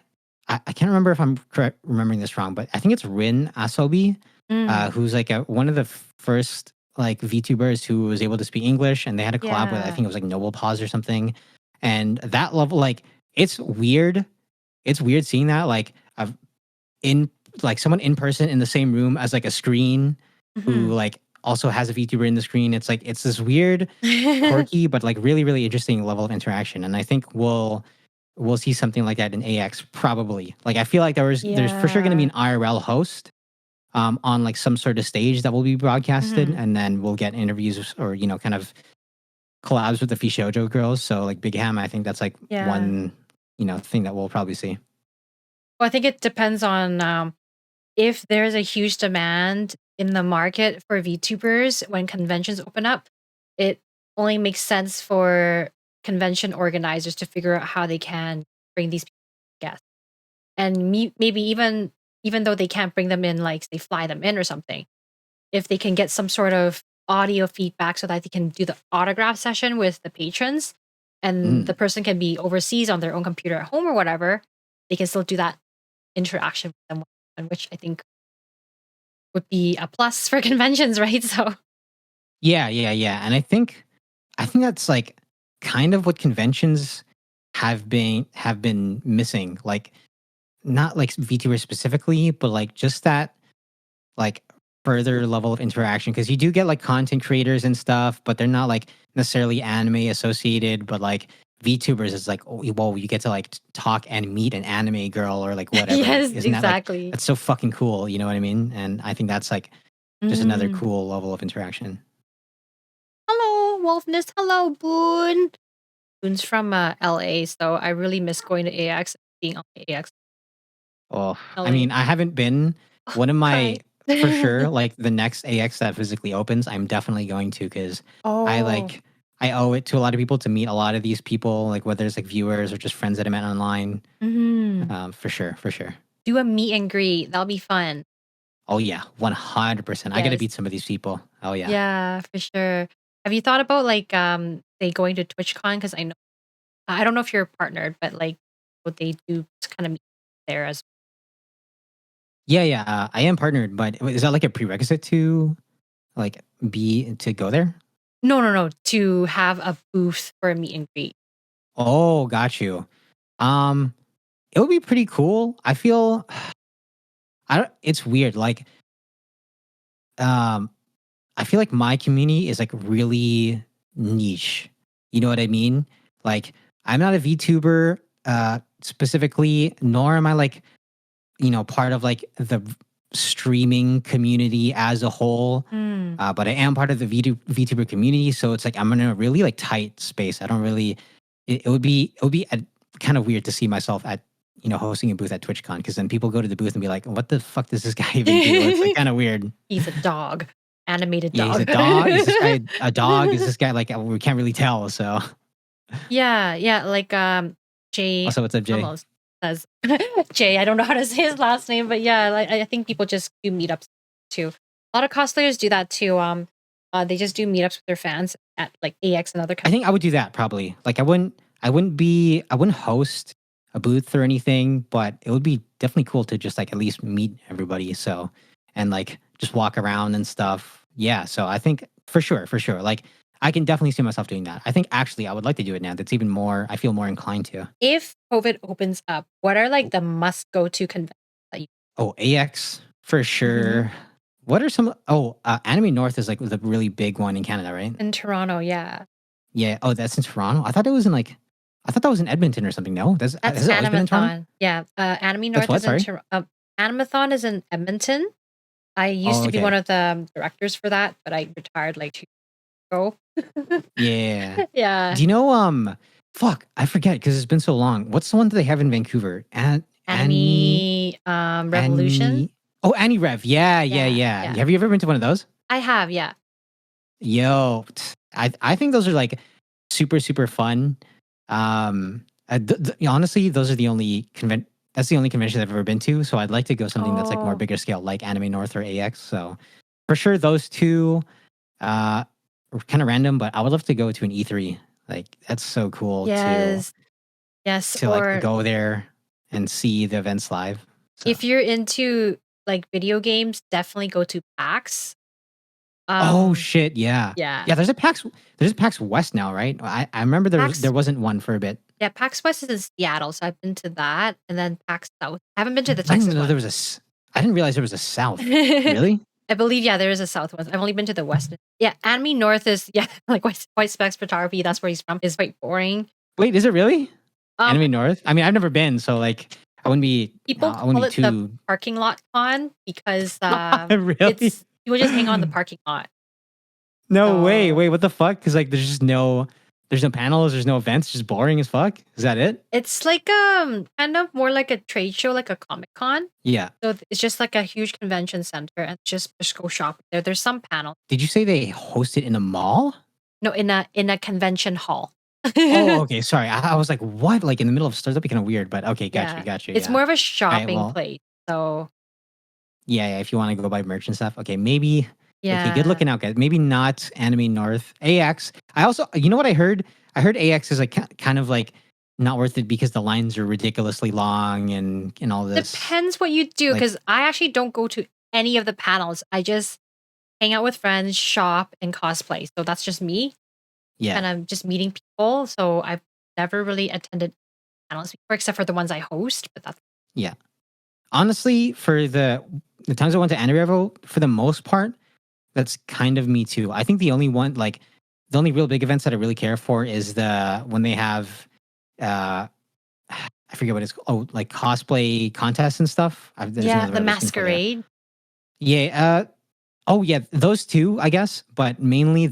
I can't remember if I'm correct remembering this wrong, but I think it's Rin Asobi, mm, who's like one of the first like VTubers who was able to speak English, and they had a collab with, I yeah. think it was like Noble Pause or something. And that level, like, it's weird. It's weird seeing that, like, in like someone in person in the same room as like a screen who Mhm. like also has a VTuber in the screen. It's like it's this weird, quirky, but like really, really interesting level of interaction. And I think we'll see something like that in AX probably. Like I feel like there's for sure gonna be Yeah. an IRL host on like some sort of stage that will be broadcasted, Mhm. and then we'll get interviews or kind of collabs with the Fishojo girls. So like Big Ham, I think that's like Yeah. one thing that we'll probably see. Well, I think it depends on, if there's a huge demand in the market for VTubers when conventions open up, it only makes sense for convention organizers to figure out how they can bring these guests. And maybe even though they can't bring them in, like, they fly them in or something, if they can get some sort of audio feedback so that they can do the autograph session with the patrons, and the Mm. person can be overseas on their own computer at home or whatever, they can still do that interaction with them, and which I think would be a plus for conventions, right? So Yeah, yeah, yeah. And I think that's like kind of what conventions have been missing. Like not like VTubers specifically, but like just that like further level of interaction, because you do get like content creators and stuff, but they're not like necessarily anime associated. But like VTubers is like, oh, well, you get to like talk and meet an anime girl or like whatever. Like, yes, isn't that like exactly. that's so fucking cool? You know what I mean? And I think that's like just another Mhm. cool level of interaction. Hello, Wolfness. Hello, Boon. tunes from LA, so I really miss going to AX and being on the AX Oh, I LA. mean, I haven't been. One of my Cry. for sure, like the next AX that physically opens, I'm definitely going to because I Oh. like I owe it to a lot of people to meet a lot of these people, like whether it's like viewers or just friends that I met online. Mhm. For sure, for sure. Do a meet and greet. That'll be fun. Oh yeah, 100%. I got to Yes. beat some of these people. Oh yeah. Yeah, for sure. Have you thought about like they going to TwitchCon? Because I don't know if you're partnered, but like what they do kind of meet there as Yeah, yeah. I am partnered, but is that like a prerequisite to like be to go there? no, to have a booth for a meet and greet. Oh, got you. Um, it would be pretty cool. I feel I don't. It's weird. Like, um, I feel like my community is like really niche. You know what I mean? Like, I'm not a VTuber specifically, nor am I like part of like the streaming community as a whole. Mm. But I am part of the VTuber community, so it's like I'm in a really like tight space. I don't really. It would be kind of weird to see myself at hosting a booth at TwitchCon because then people go to the booth and be like, "What the fuck does this guy even do?" It's like kind of weird. He's a dog, animated Yeah, he's a dog. dog. Is this guy a dog? Is this guy like we can't really tell? So Yeah, like Jay also, what's up, Jay? almost says Jay. I don't know how to say his last name, but yeah, like I think people just do meetups too. A lot of cosplayers do that too. They just do meetups with their fans at like AX and other I think I conventions. would do that probably. Like I wouldn't host a booth or anything, but it would be definitely cool to just like at least meet everybody. So and like just walk around and stuff. Yeah. So I think for sure, for sure. Like I can definitely see myself doing that. I think actually I would like to do it now. That's even more I feel more inclined to. If COVID opens up, what are like the must go to conventions that you? Oh, AX for Mhm. sure. What are some Anime North is like the really big one in Canada, right? In Toronto? Yeah, Yeah. Oh, that's in Toronto. I thought that was in Edmonton or something. No, that's that's has it always been in Toronto? Animathon. Yeah, Anime That's North what? is in Sorry. Toronto. Animathon is in Edmonton. I used Oh, to be one okay. of the directors for that, but I retired like 2 years ago. Yeah. Yeah, Do you know? Fuck, I forget because it's been so long. What's the one that they have in Vancouver? Annie, Anime Revolution. Annie. Oh, Annie Rev. Yeah, yeah, Yeah, yeah. yeah. Have you ever been to one of those? I have, yeah. Yo, I think those are like super super fun. Honestly, those are the only That's the only convention I've ever been to. So I'd like to go something that's like more Oh, bigger scale, like Anime North or AX. So for sure, those two. Uh, Kind of random, but I would love to go to an E3. Like that's so cool yes, yes. to like Or go there and see the events live. So if you're into like video games, definitely go to PAX. oh Um, shit, yeah. yeah, Yeah, there's a PAX West now, right? I remember there PAX. wasn't one for a bit. Yeah, PAX West is in Seattle, so I've been to that, and then PAX South. I haven't been to the I didn't Texas know there one. was I didn't realize there was a South. Really? I believe, yeah, there is a South one. I've only been to the West. Yeah, Anime North is yeah, like white specs photography. That's where he's from. Is quite boring. Wait, is it really? Um, Anime North? I mean, I've never been, so like People I wouldn't call be it the too parking lot con because really. it's people just hang on the parking lot. No way. So Wait, what the fuck? Because like there's no panels, there's no events, just boring as fuck. Is that it? it's like kind of more like a trade show, like a Comic Con. Yeah. So it's just like a huge convention center, and just go shop there. There's some panels. Did you say they host it in a mall? No, in a convention hall. Oh, okay. Sorry. I was like, what? Like in the middle of stores? That'd be kind of weird, but okay, got you, Yeah, got you. it's Yeah. more of a All right. shopping Well, place. So yeah, yeah. If you want to go buy merch and stuff, okay, maybe. Okay, good yeah, looking out, guys. Maybe not Anime North. AX. I also, you know what I heard? I heard AX is like kind of like not worth it because the lines are ridiculously long and all this. depends what you do. Like, Because I actually don't go to any of the panels. I just hang out with friends, shop, and cosplay. So that's just me. yeah, And I'm just meeting people. So I've never really attended panels before, except for the ones I host. But that's yeah. Honestly, for the times I went to Anime Revo, for the most part, that's kind of me too. I think the only one, like, the only real big events that I really care for is when they have, uh, I forget what it's called. Oh, like cosplay contests and stuff. There's yeah, another the word I was looking for there. masquerade. Yeah. Oh, yeah. Those two, I guess, but mainly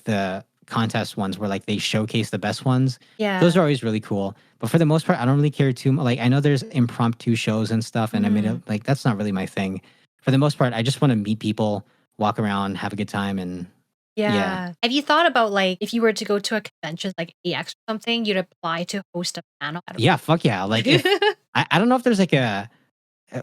the contest ones where like they showcase the best ones. Yeah. Those are always really cool. But for the most part, I don't really care too much. Like I know there's impromptu shows and stuff, and I mean, like that's not really my thing. For the most part, I just want to meet people, walk around, have a good time, and yeah. Have you thought about like if you were to go to a convention like AX or something, you'd apply to host a panel? Yeah, fuck yeah. Like if I don't know if there's like a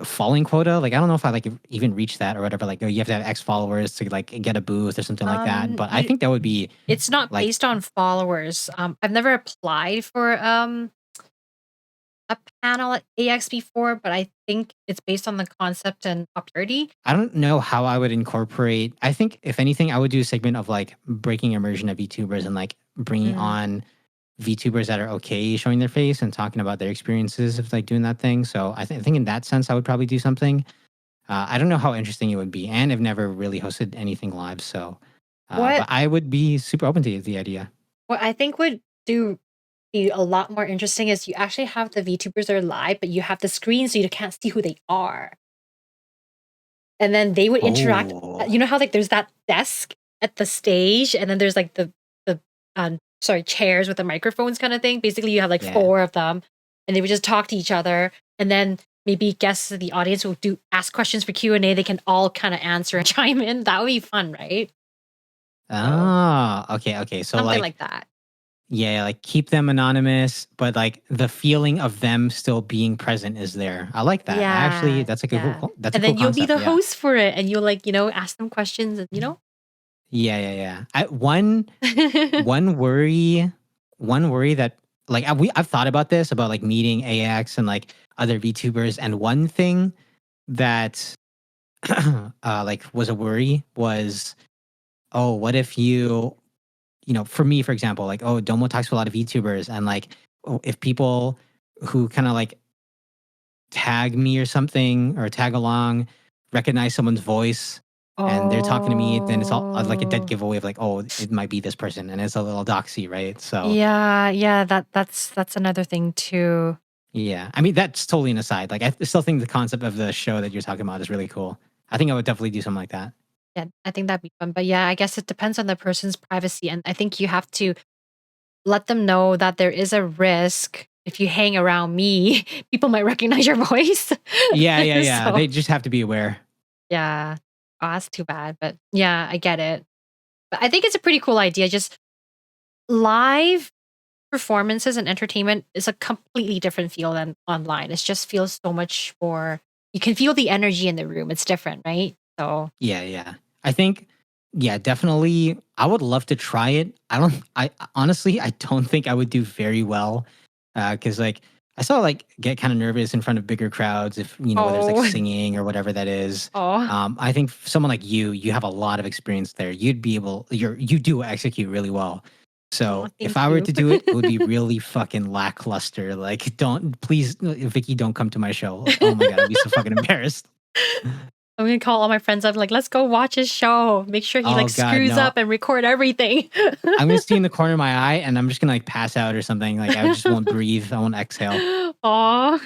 following quota. Like I don't know if I like even reach that or whatever. Like, oh, you have to have X followers to like get a booth or something like that. But I think that would be. It's not like, based on followers. I've never applied for a panel at AX before, but I think it's based on the concept and popularity. I don't know how I would incorporate. I think if anything, I would do a segment of like breaking immersion of VTubers and like bringing on VTubers that are okay showing their face and talking about their experiences of like doing that thing. So I think in that sense, I would probably do something. I don't know how interesting it would be, and I've never really hosted anything live, so but I would be super open to the idea. What I think would be a lot more interesting is you actually have the VTubers that are live, but you have the screen so you can't see who they are. And then they would interact. You know how like there's that desk at the stage, and then there's like the chairs with the microphones kind of thing. Basically, you have like 4 of them, and they would just talk to each other, and then maybe guests of the audience will ask questions for Q&A. They can all kind of answer and chime in. That would be fun, right? Oh, okay. So something like that. Yeah, like keep them anonymous, but like the feeling of them still being present is there. I like that. Yeah, Actually, that's a good. That's and a cool then you'll be concept, the host for it, and you'll like ask them questions, and Yeah. One worry that like I've thought about this about like meeting AX and like other VTubers, and one thing that like was a worry was, oh, what if for me, for example, like, oh, Domo talks to a lot of VTubers, and like, oh, if people who kind of like tag me or something or tag along recognize someone's voice and they're talking to me, then it's all like a dead giveaway of like, oh, it might be this person, and it's a little doxy, right? So yeah, that's another thing too. yeah, I mean that's totally an aside. Like I still think the concept of the show that you're talking about is really cool. I think I would definitely do something like that. Yeah, I think that'd be fun. But yeah, I guess it depends on the person's privacy, and I think you have to let them know that there is a risk. If you hang around me, people might recognize your voice. Yeah. So, They just have to be aware. yeah. Oh, that's too bad. But yeah, I get it. But I think it's a pretty cool idea. Just live performances and entertainment is a completely different feel than online. It just feels so much more. You can feel the energy in the room. It's different, right? So Yeah. I think, yeah, definitely. I would love to try it. I honestly, I don't think I would do very well. Cause like, I saw like get kind of nervous in front of bigger crowds if, whether it's like singing or whatever that is. I think someone like you have a lot of experience there. You do execute really well. So if I were to do it, it would be really fucking lackluster. Like, please, Vicky, don't come to my show. Oh my God, I'd be so fucking embarrassed. I'm gonna call all my friends up, like, let's go watch his show. Make sure he screws up and record everything. I'm gonna see in the corner of my eye, and I'm just gonna like pass out or something. Like I just won't breathe. I won't exhale. Aw.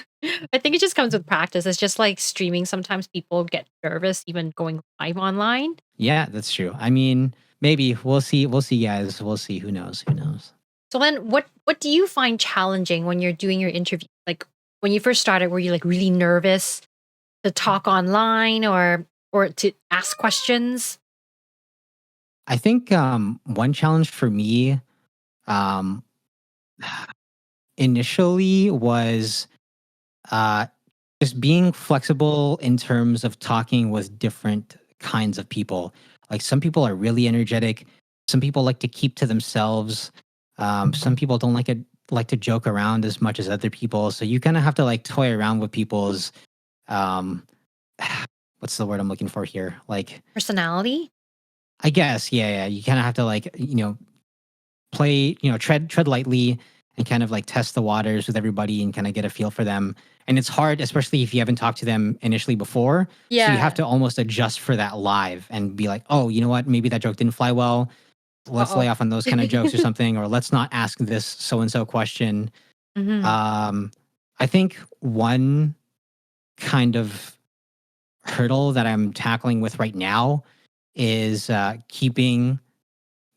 I think it just comes with practice. It's just like streaming. Sometimes people get nervous even going live online. Yeah, that's true. I mean, maybe we'll see. We'll see, guys. We'll see. Who knows? So then what do you find challenging when you're doing your interview? Like when you first started, were you like really nervous to talk online or to ask questions? I think one challenge for me um, initially was just being flexible in terms of talking with different kinds of people. Like some people are really energetic. Some people like to keep to themselves. Some people don't like to joke around as much as other people. So you kind of have to like toy around with people's um, what's the word I'm looking for here? Like Personality? I guess, yeah. You kind of have to like, play, tread lightly and kind of like test the waters with everybody and kind of get a feel for them. And it's hard, especially if you haven't talked to them initially before. Yeah. So you have to almost adjust for that live and be like, oh, you know what? Maybe that joke didn't fly well. Let's lay off on those kind of jokes or something, or let's not ask this so-and-so question. I think one kind of hurdle that I'm tackling with right now is keeping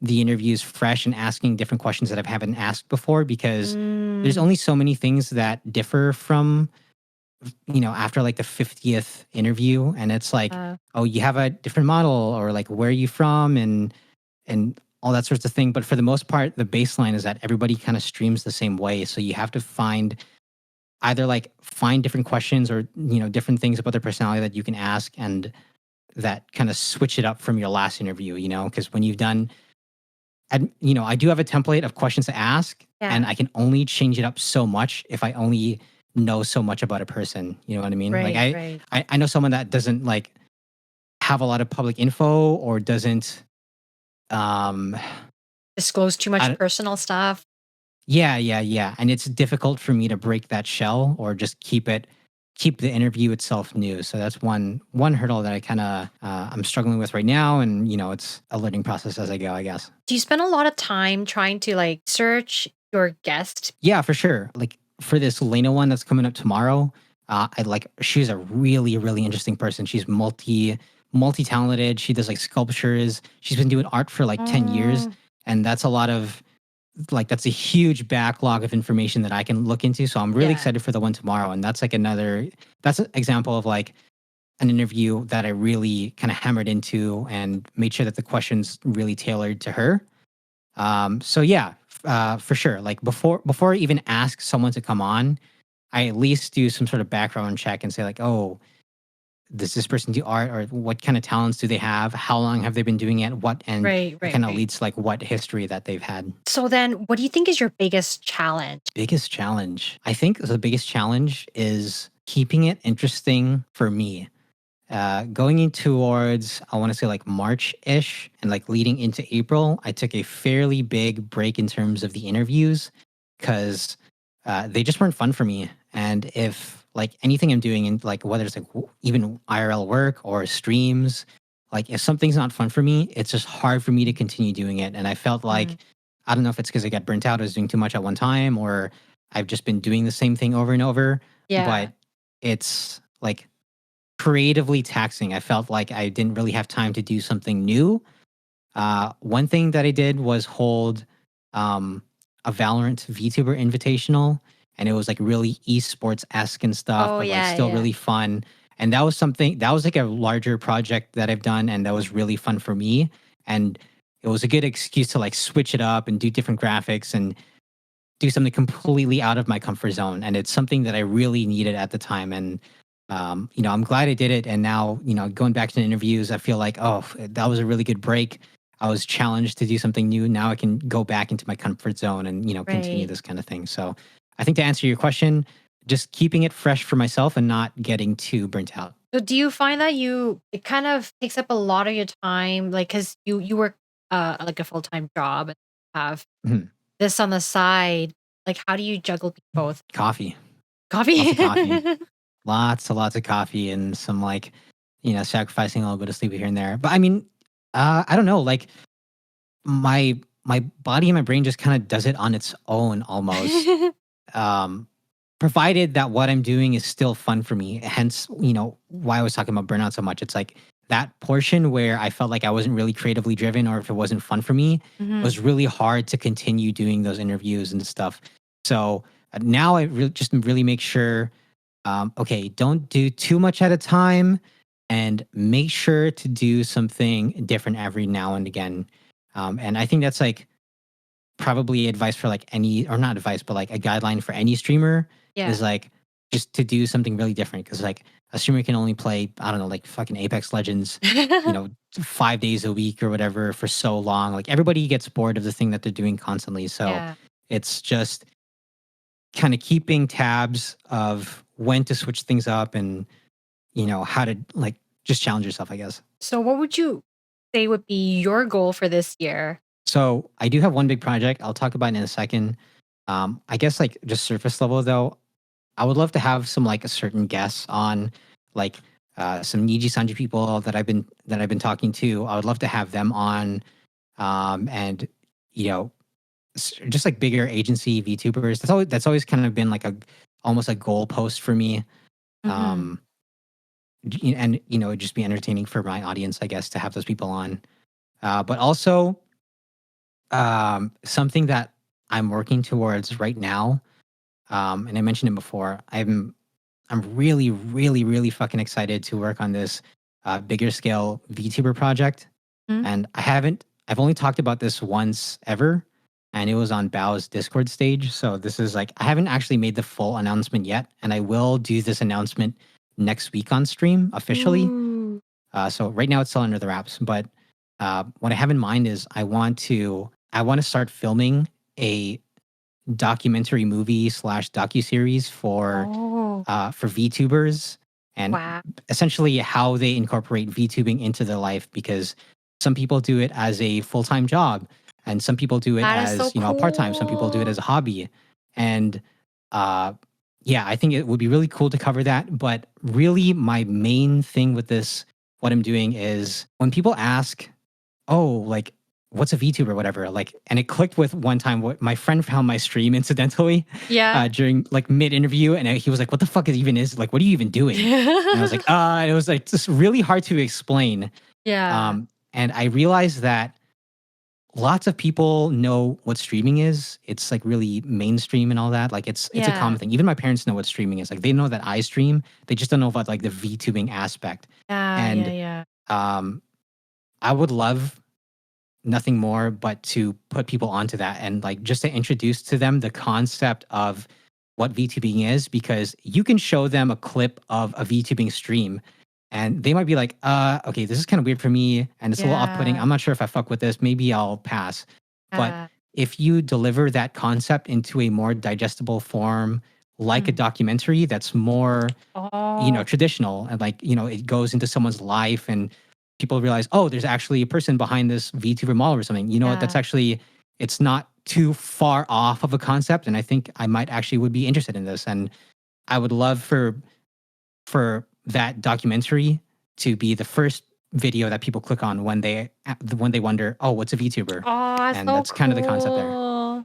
the interviews fresh and asking different questions that I haven't asked before, because there's only so many things that differ from, after like the 50th interview. And it's like, oh, you have a different model, or like, where are you from? And all that sorts of thing. But for the most part, the baseline is that everybody kind of streams the same way. So you have to find different questions, or, different things about their personality that you can ask, and that kind of switch it up from your last interview, because when you've done, I do have a template of questions to ask, and I can only change it up so much if I only know so much about a person. You know what I mean? Like Right. I know someone that doesn't like have a lot of public info, or doesn't, um, Disclose too much I, personal stuff. yeah. And it's difficult for me to break that shell, or just keep the interview itself new. So that's one hurdle that I kind of I'm struggling with right now, and it's a learning process as I go, I guess. Do you spend a lot of time trying to like search your guest? Yeah, for sure. Like for this Lena one that's coming up tomorrow, she's a really really interesting person. She's multi talented. She does like sculptures. She's been doing art for like 10 years, and that's a huge backlog of information that I can look into. So I'm really excited for the one tomorrow. And that's that's an example of like an interview that I really kind of hammered into and made sure that the questions really tailored to her. So yeah, for sure. Like before I even ask someone to come on, I at least do some sort of background check and say like, oh, does this person do art, or what kind of talents do they have? How long have they been doing it? And Right. it kind of leads to like what history that they've had. So then, what do you think is your biggest challenge? Biggest challenge. I think the biggest challenge is keeping it interesting for me. Going in towards, I want to say like March ish, and like leading into April, I took a fairly big break in terms of the interviews, because they just weren't fun for me. And if like anything I'm doing, in like whether it's like even IRL work or streams, like if something's not fun for me, it's just hard for me to continue doing it. And I felt like, I don't know if it's because I got burnt out, I was doing too much at one time, or I've just been doing the same thing over and over. But it's like creatively taxing. I felt like I didn't really have time to do something new. One thing that I did was hold a Valorant VTuber invitational, and it was like really esports esque and stuff, but like still really fun. And that was something that was like a larger project that I've done, and that was really fun for me. And it was a good excuse to like switch it up and do different graphics and do something completely out of my comfort zone. And it's something that I really needed at the time. And I'm glad I did it. And now, going back to the interviews, I feel like, oh, that was a really good break. I was challenged to do something new. Now I can go back into my comfort zone and, continue this kind of thing. So I think to answer your question, just keeping it fresh for myself and not getting too burnt out. So do you find that it kind of takes up a lot of your time, like because you work like a full-time job and have Mhm. this on the side? Like, how do you juggle both? Coffee, Coffee. lots of coffee, lots of coffee, and some like, sacrificing a little bit of sleep here and there. But I mean, I don't know, like my body and my brain just kind of does it on its own almost. um, Provided that what I'm doing is still fun for me. Hence, why I was talking about burnout so much. It's like that portion where I felt like I wasn't really creatively driven, or if it wasn't fun for me, it was really hard to continue doing those interviews and stuff. So now I really make sure, okay, don't do too much at a time, and make sure to do something different every now and again. And I think that's like probably advice for like any, or not advice, but like a guideline for any streamer, is like just to do something really different. Cause like a streamer can only play, I don't know, like fucking Apex Legends, 5 days a week or whatever for so long. Like everybody gets bored of the thing that they're doing constantly. So it's just kind of keeping tabs of when to switch things up, and, how to like just challenge yourself, I guess. So what would you say would be your goal for this year? So I do have one big project. I'll talk about it in a second. I guess like just surface level though, I would love to have some like a certain guests on, like some Niji Sanji people that I've been talking to. I would love to have them on, and you know, just like bigger agency VTubers. That's always kind of been like a almost a goal post for me. Um, and it'd just be entertaining for my audience, I guess, to have those people on. But also, Something that I'm working towards right now, and I mentioned it before. I'm really, really, really fucking excited to work on this bigger scale VTuber project. Mm. And I've only talked about this once ever, and it was on Bao's Discord stage. So this is like, I haven't actually made the full announcement yet, and I will do this announcement next week on stream officially. Ooh. So right now it's still under the wraps, but what I have in mind is I want to start filming a documentary movie slash docu series Oh, for VTubers and wow. essentially how they incorporate VTubing into their life because some people do it as a full-time job and some people do it That is so as, part-time, some people do it cool. as a hobby. And uh yeah, I think it would be really cool to cover that, but really my main thing with this what I'm doing is when people ask, "Oh, like what's a VTuber or whatever?" Like, and it clicked with one time what my friend found my stream incidentally Yeah. during like mid interview, and he was like, "What the fuck is even is like? What are you even doing?" And I was like, and it was like just really hard to explain. Yeah. And I realized that lots of people know what streaming is. It's like really mainstream and all that. Like it's a Yeah. common thing. Even my parents know what streaming is. Like they know that I stream. They just don't know about like the VTubing aspect. Yeah, yeah, And yeah. um, I would love nothing more but to put people onto that and like just to introduce to them the concept of what VTubing is because you can show them a clip of a VTubing stream and they might be like, okay, this is kind of weird for me and it's a little off-putting. Yeah. I'm not sure if I fuck with this. Maybe I'll pass. But Yeah. if you deliver that concept into a more digestible form, like a Mm. documentary that's more Oh, traditional and like, it goes into someone's life and people realize, oh, there's actually a person behind this VTuber model or something. You know what? That's yeah. actually, it's not too far off of a concept. And I think I might actually would be interested in this. And I would love for that documentary to be the first video that people click on when they wonder, oh, what's a VTuber? Oh, it's And so that's kind of the concept there. cool.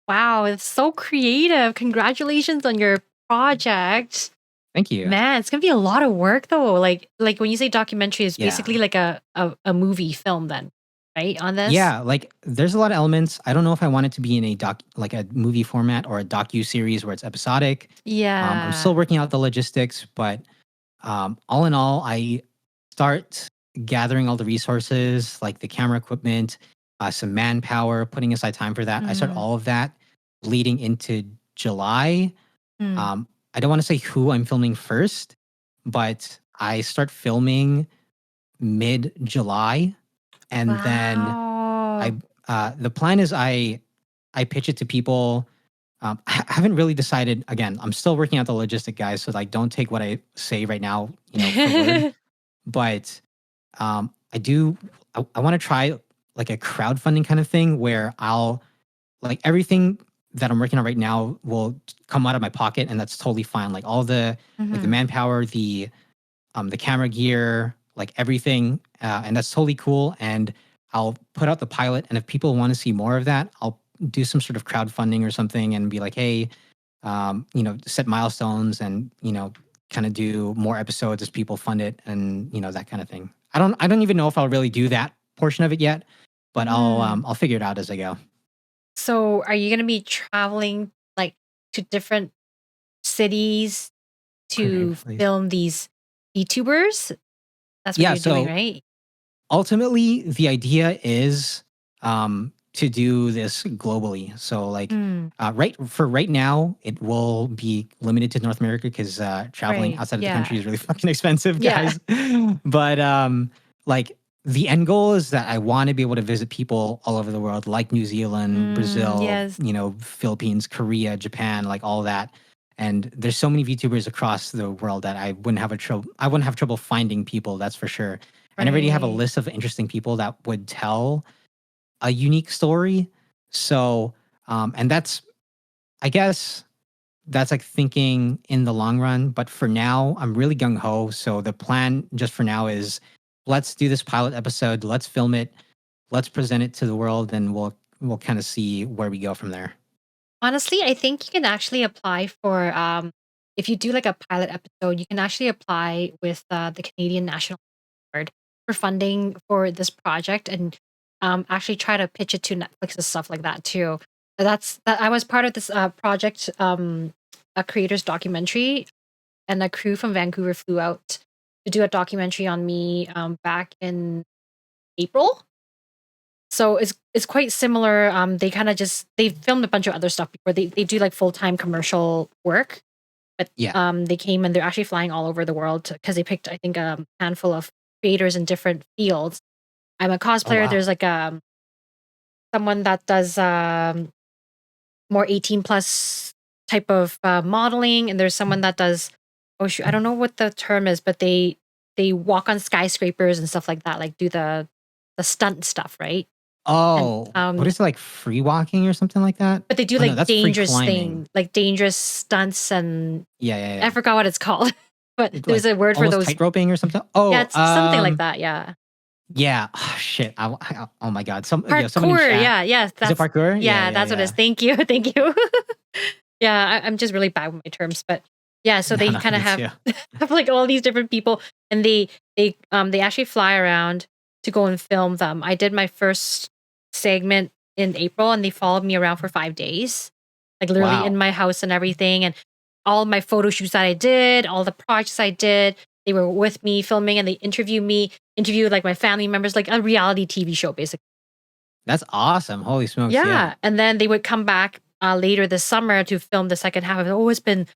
Wow, it's so creative. Congratulations on your project. Thank you. Man, it's gonna be a lot of work though. Like when you say documentary, it's basically Yeah. like a movie film then, right? On this? Yeah, like there's a lot of elements. I don't know if I want it to be in a like a movie format or a docu series where it's episodic. I'm Yeah. still working out the logistics, but all in all, I start gathering all the resources, like the camera equipment, some manpower, putting aside time for that. I start Mm, all of that leading into July. mm. I don't want to say who I'm filming first, but I start filming mid July, and then Wow. I the plan is I pitch it to people. I haven't really decided. Again, I'm still working out the logistic, guys. So like, don't take what I say right now, for word. But I do. I want to try like a crowdfunding kind of thing where I'll like everything that I'm working on right now will come out of my pocket, and that's totally fine. Like all the Mhm. manpower, the camera gear, like everything, and that's totally cool. And I'll put out the pilot, and if people want to see more of that, I'll do some sort of crowdfunding or something, and be like, hey, set milestones, and kind of do more episodes as people fund it, and that kind of thing. I don't even know if I'll really do that portion of it yet, but Mm. I'll figure it out as I go. So are you gonna be traveling like to different cities Alright, to please. film these VTubers? That's what Yeah. you're doing, So right? ultimately, the idea is to do this globally. So, like, Mm. right now, it will be limited to North America because traveling Right. outside of the Yeah. country is really fucking expensive, Yeah. guys. But like, the end goal is that I want to be able to visit people all over the world, like New Zealand, Mm, Brazil, yes. Philippines, Korea, Japan, like all that. And there's so many VTubers across the world that I wouldn't have trouble finding people. That's for sure. And I already have a Right. list of interesting people that would tell a unique story. So, and that's, I guess, that's like thinking in the long run. But for now, I'm really gung ho. So the plan just for now is let's do this pilot episode, let's film it, let's present it to the world, and we'll kind of see where we go from there. Honestly, I think you can actually apply for if you do like a pilot episode, you can actually apply with the Canadian National Award for funding for this project. And actually try to pitch it to Netflix and stuff like that too. That I was part of this project, a creator's documentary, and a crew from Vancouver flew out to do a documentary on me back in April. So it's quite similar. They kind of just they filmed a bunch of other stuff before they do like full-time commercial work, but Yeah. they came and they're actually flying all over the world because they picked I think a handful of creators in different fields. I'm a Oh cosplayer. wow. There's like someone that does more 18 plus type of modeling, and there's someone that does oh shoot I don't know what the term is, but they walk on skyscrapers and stuff like that, like do the stunt stuff, right? And Oh, what is it, like free walking or something like that? but they do Oh no, like that's free dangerous climbing. thing, like dangerous stunts, and Yeah, yeah, I yeah. forgot what it's called. But It's there's like a word for almost those. tightroping or something. Yeah, Oh, it's something like that. Yeah. yeah. Shit. Oh my god. Someone in Parkour. chat. Yeah, yes, Is it that's parkour? Yeah, yeah, yeah, that's what it is. yeah. Thank you. Thank you. Yeah, I'm just really bad with my terms, but yeah, so No, they no, kind of me have too. have like all these different people, and they actually fly around to go and film them. I did my first segment in April, and they followed me around for 5 days, like literally in Wow. my house and everything, and all my photo shoots that I did, all the projects I did. They were with me filming, and they interviewed me, interviewed like my family members, like a reality TV show, basically. That's awesome. Holy smokes. Yeah. Yeah, and then they would come back later this summer to film the second half of it. Oh, it's been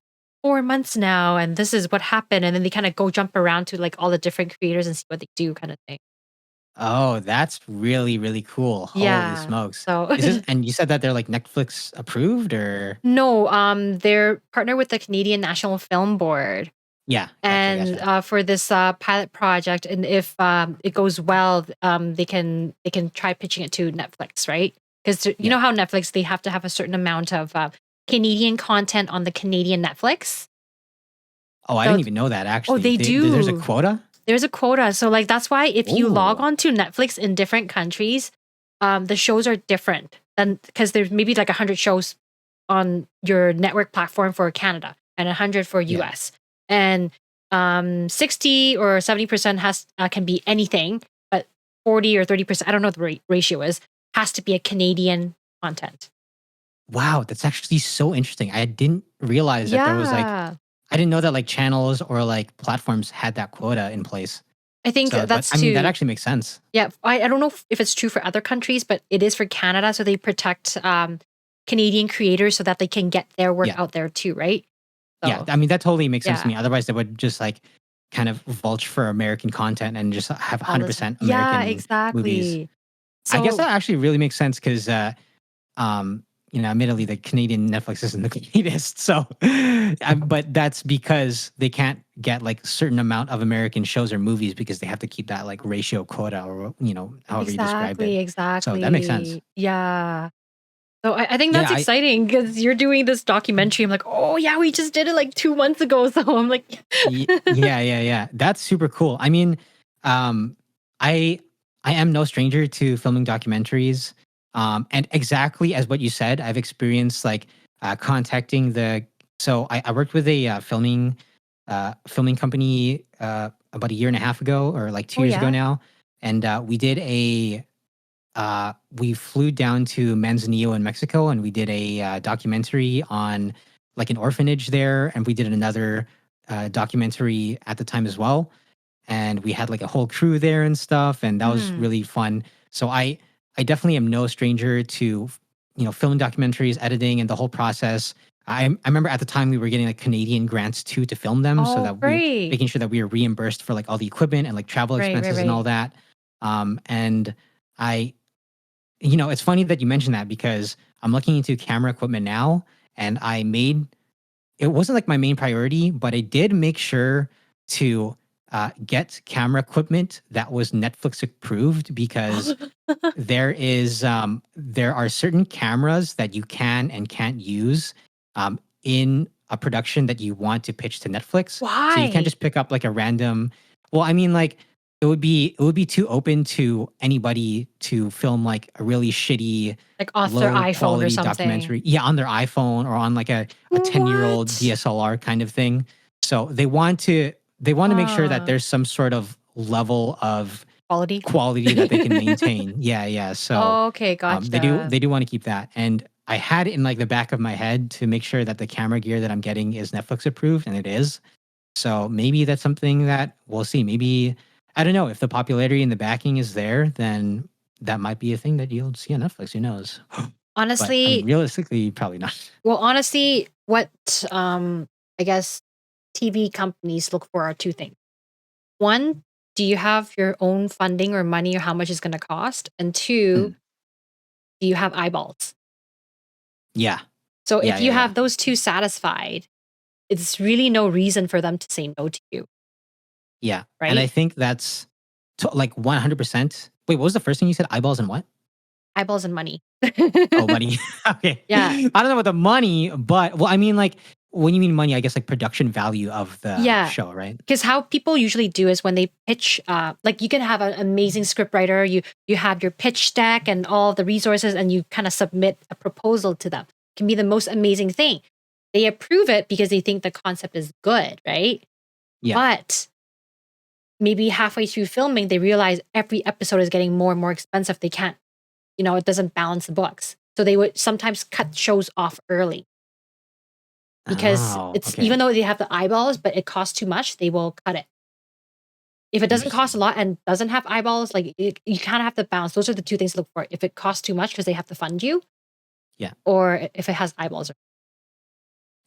4 months now, and this is what happened. And then they kind of go jump around to like all the different creators and see what they do, kind of thing. Oh, that's really, really cool. Holy Yeah. smokes. So Is this, and you said that they're like Netflix approved or? no, they're partnered with the Canadian National Film Board, Yeah. Gotcha. and Gotcha. for this pilot project, and if it goes well, they can try pitching it to Netflix, right? Because you Yeah. know how Netflix, they have to have a certain amount of Canadian content on the Canadian Netflix. Oh, I So didn't even know that oh, actually. they There's a do. quota? There's a quota. So like that's why if you log Oh, on to Netflix in different countries, the shows are different. And because there's maybe like 100 shows on your network platform for Canada and 100 for yeah. US. And 60 or 70% has can be anything, but 40 or 30%, I don't know what the ratio is, has to be a Canadian content. Wow. That's actually so interesting. I didn't realize that there was like, Yeah. I didn't know that like channels or like platforms had that quota in place. I think So, but that's I mean, that to actually makes sense. yeah, I don't know if it's true for other countries, but it is for Canada. So they protect Canadian creators so that they can get their work Yeah. out there too, right? Yeah. So I mean, that totally makes sense to yeah, me. Otherwise, they would just like kind of vulture for American content and just have all this. 100% Yeah, American movies. exactly. I guess So that actually really makes sense because, um, admittedly, the Canadian Netflix isn't the greatest. So, but that's because they can't get like a certain amount of American shows or movies because they have to keep that like ratio quota or, however you described it. exactly, So that makes sense. exactly. Yeah. So I think Yeah. that's exciting because you're doing this documentary. I'm like, oh yeah, we just did it like 2 months ago. So I'm like, Yeah, yeah, yeah. That's super cool. I mean, um, I I am no stranger to filming documentaries. And exactly as what you said, I've experienced like contacting the. So I worked with a filming company about a year and a half ago, or like two oh years ago yeah. now, and we flew down to Manzanillo in Mexico, and we did a documentary on like an orphanage there, and we did another documentary at the time as well. And we had like a whole crew there and stuff, and that was Hmm. really fun. So I definitely am no stranger to filming documentaries, editing, and the whole process. I remember at the time we were getting like Canadian grants too to film them, so Oh that we great. making sure that we were reimbursed for like all the equipment and like travel Right, right, expenses and all right. that. And I it's funny that you mentioned that because I'm looking into camera equipment now, and it wasn't like my main priority, but I did make sure to get camera equipment that was Netflix approved because there are certain cameras that you can and can't use in a production that you want to pitch to Netflix. So you can't Why? just pick up like a random. Well, I mean, like it would be too open to anybody to film like a really shitty, Like off their low iPhone or quality something. documentary. Yeah, on their iPhone or on like a 10-year-old What? DSLR kind of thing. So they want to make sure that Huh. there's some sort of level of quality that they can maintain. Yeah. So Oh, okay, they gotcha. do want to keep that. And I had it in like the back of my head to make sure that the camera gear that I'm getting is Netflix approved, and it is. So maybe that's something that we'll see. Maybe I don't know if the popularity and the backing is there, then that might be a thing that you'll see on Netflix. Who knows? But Honestly, realistically, probably not. honestly, what I guess TV companies look for are two things. One, do you have your own funding or money or how much it's going to cost? And two, Mm. do you have eyeballs? Yeah, So yeah, if yeah, you yeah, have those two satisfied, it's really no reason for them to say no to you, yeah. And I right? think that's like 100%. Wait, what was the first thing you said? Eyeballs and what? Eyeballs and money. Oh, money. Okay. Yeah. I don't know about the money, but well, I mean, like, when you mean money, I guess like production value of the Yeah. show, right? Because how people usually do is when they pitch, like you can have an amazing script writer, you have your pitch deck and all the resources, and you kind of submit a proposal to them. It can be the most amazing thing. They approve it because they think the concept is good, right? Yeah. But maybe halfway through filming, they realize every episode is getting more and more expensive. They can't, it doesn't balance the books. So they would sometimes cut shows off early because Oh, it's okay. even though they have the eyeballs, but it costs too much, they will cut it. If it doesn't cost a Interesting. lot and doesn't have eyeballs, like you kind of have to balance. Those are the two things to look for. If it costs too much because they have to fund you, Yeah. or if it has eyeballs.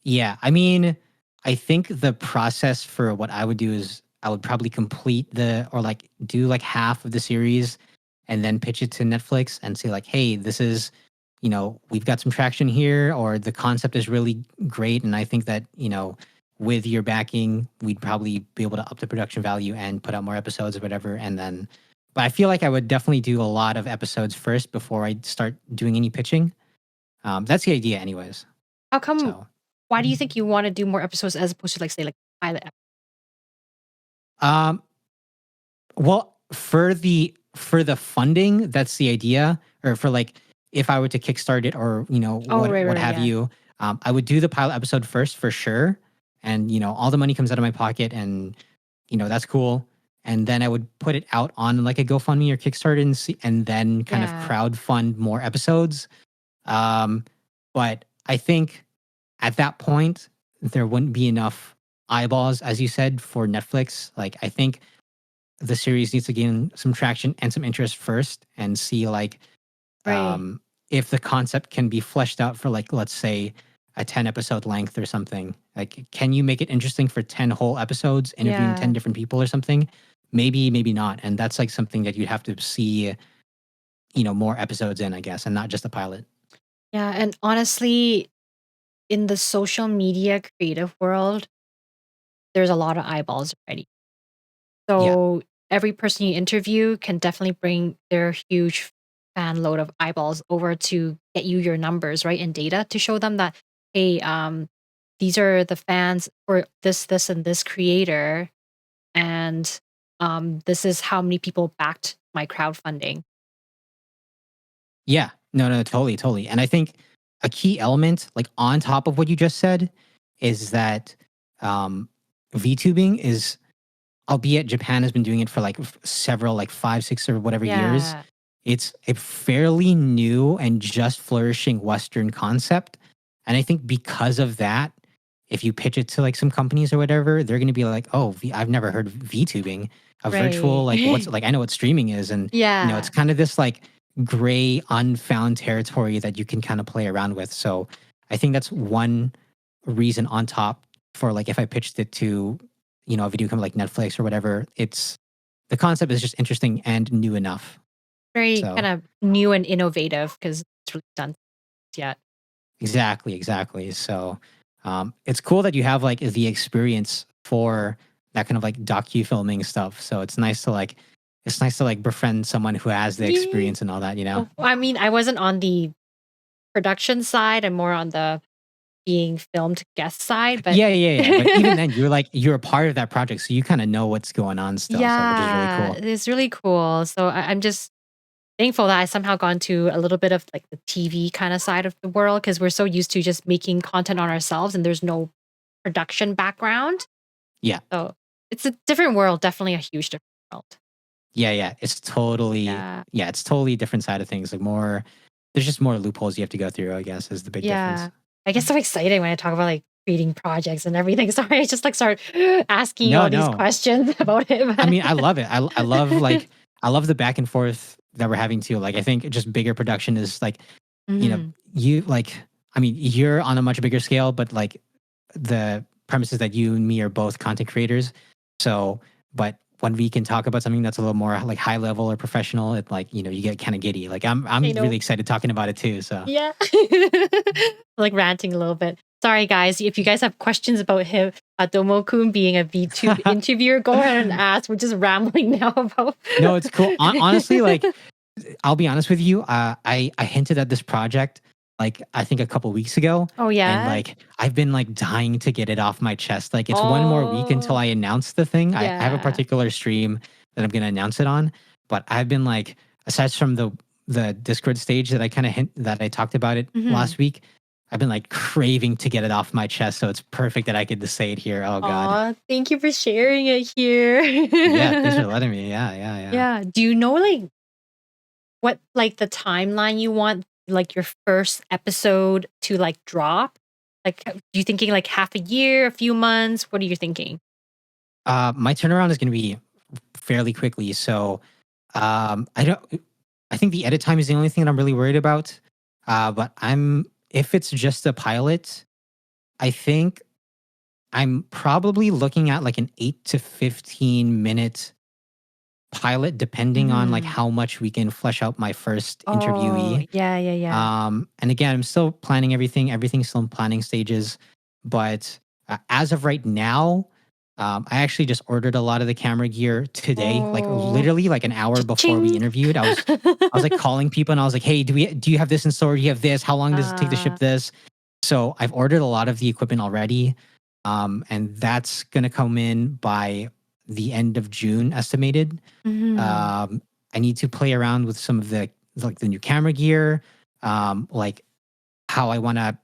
Yeah. I mean, I think the process for what I would do is I would probably complete or like do like half of the series and then pitch it to Netflix and say, like, hey, this is, we've got some traction here, or the concept is really great. And I think that, with your backing, we'd probably be able to up the production value and put out more episodes or whatever. And then, but I feel like I would definitely do a lot of episodes first before I start doing any pitching. That's the idea, anyways. How come? So, Why do you think you want to do more episodes as opposed to like say like pilot? um, well, for the funding, that's the idea. Or for like if I were to kickstart it, or Oh, right, what right, have yeah, you, I would do the pilot episode first for sure. And all the money comes out of my pocket, and that's cool. And then I would put it out on like a GoFundMe or Kickstarter, and then kind of yeah, crowd fund more episodes. Um, but I think at that point there wouldn't be enough eyeballs, as you said, for Netflix. Like, I think the series needs to gain some traction and some interest first, and see like right, if the concept can be fleshed out for, like, let's say a 10 episode length or something. Like, can you make it interesting for 10 whole episodes, interviewing 10 yeah, different people or something? Maybe not. And that's like something that you'd have to see, more episodes in, I guess, and not just a pilot. yeah. And honestly, in the social media creative world, there's a lot of eyeballs already. Yeah. So every person you interview can definitely bring their huge fan load of eyeballs over to get you your numbers, right? And data to show them that, hey, these are the fans for this, and this creator. And this is how many people backed my crowdfunding. Yeah. No, totally. And I think a key element, like on top of what you just said, is that um, VTubing is, albeit Japan has been doing it for like several, like 5, 6, or whatever years, Yeah. it's a fairly new and just flourishing Western concept. And I think because of that, if you pitch it to like some companies or whatever, they're going to be like, oh, I've never heard of VTubing, a virtual, Right. like, what's like, I know what streaming is. And, it's Yeah. kind of this like gray, unfound territory that you can kind of play around with. So I think that's one reason on top for like if I pitched it to, a video company like Netflix or whatever, it's the concept is just interesting and new enough. Very kind So of new and innovative because it's really done yet. exactly. So it's cool that you have like the experience for that kind of like docu filming stuff. So it's nice to like befriend someone who has the Yee. experience and all that, you know? Well, I mean, I wasn't on the production side. I'm more on the being filmed guest side, but Yeah. But even then, you're a part of that project, so you kind of know what's going on still. So which is really yeah, cool. it's really cool. So I'm just thankful that I somehow gone to a little bit of like the TV kind of side of the world because we're so used to just making content on ourselves and there's no production background. Yeah. So it's a different world, definitely a huge different world. Yeah. It's totally, it's totally a different side of things. Like there's just more loopholes you have to go through, I guess, is the big difference. I get so excited when I talk about like creating projects and everything. Sorry, I just like start asking you all these No. questions about it. I mean, I love it. I love like, I love the back and forth that we're having too. Like, I think just bigger production is like, you like, I mean, you're on a much bigger scale, but like the premise is that you and me are both content creators. So, but when we can talk about something that's a little more like high level or professional, it like, you get kind of giddy. Like I'm really excited talking about it too. So yeah, like ranting a little bit. Sorry, guys. If you guys have questions about him, Domo-kun being a VTube interviewer, go ahead and ask. We're just rambling now about. No, it's cool. Honestly, like I'll be honest with you. I hinted at this project like I think a couple weeks ago. Oh yeah. And like I've been like dying to get it off my chest. Like it's one more week until I announce the thing. I have a particular stream that I'm gonna announce it on. But I've been like, aside from the Discord stage that I kind of that I talked about it last week, I've been like craving to get it off my chest. So it's perfect that I could just say it here. Oh God. Thank you for sharing it here. Yeah, thanks for letting me. Yeah. Yeah. Do you know like what like the timeline you want like your first episode to like drop? Like do you thinking like half a year, a few months? What are you thinking? My turnaround is gonna be fairly quickly. So I think the edit time is the only thing that I'm really worried about. But if it's just a pilot, I think I'm probably looking at like an 8 to 15 minute pilot, depending on like how much we can flesh out my first interviewee. Yeah. And again, I'm still planning everything. Everything's still in planning stages. But as of right now, I actually just ordered a lot of the camera gear today, like literally like an hour before we interviewed. I was like calling people and I was like, hey, do you have this in store? Do you have this? How long does it take to ship this? So I've ordered a lot of the equipment already. And that's gonna come in by the end of June estimated. I need to play around with some of the like the new camera gear, like how I want to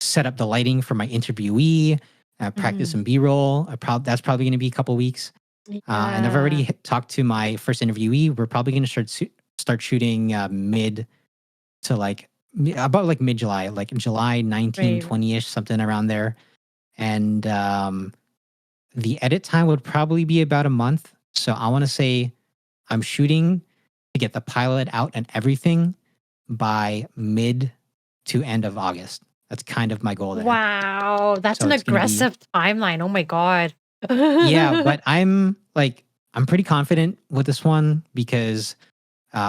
set up the lighting for my interviewee, practice some B-roll. That's probably going to be a couple weeks. And I've already talked to my first interviewee. We're probably going to start shooting mid to like about like mid July, like July 19, 20-ish, something around there. And the edit time would probably be about a month. So I want to say I'm shooting to get the pilot out and everything by mid to end of August. That's kind of my goal there. Wow, that's an aggressive timeline. Oh my God. Yeah, but I'm pretty confident with this one because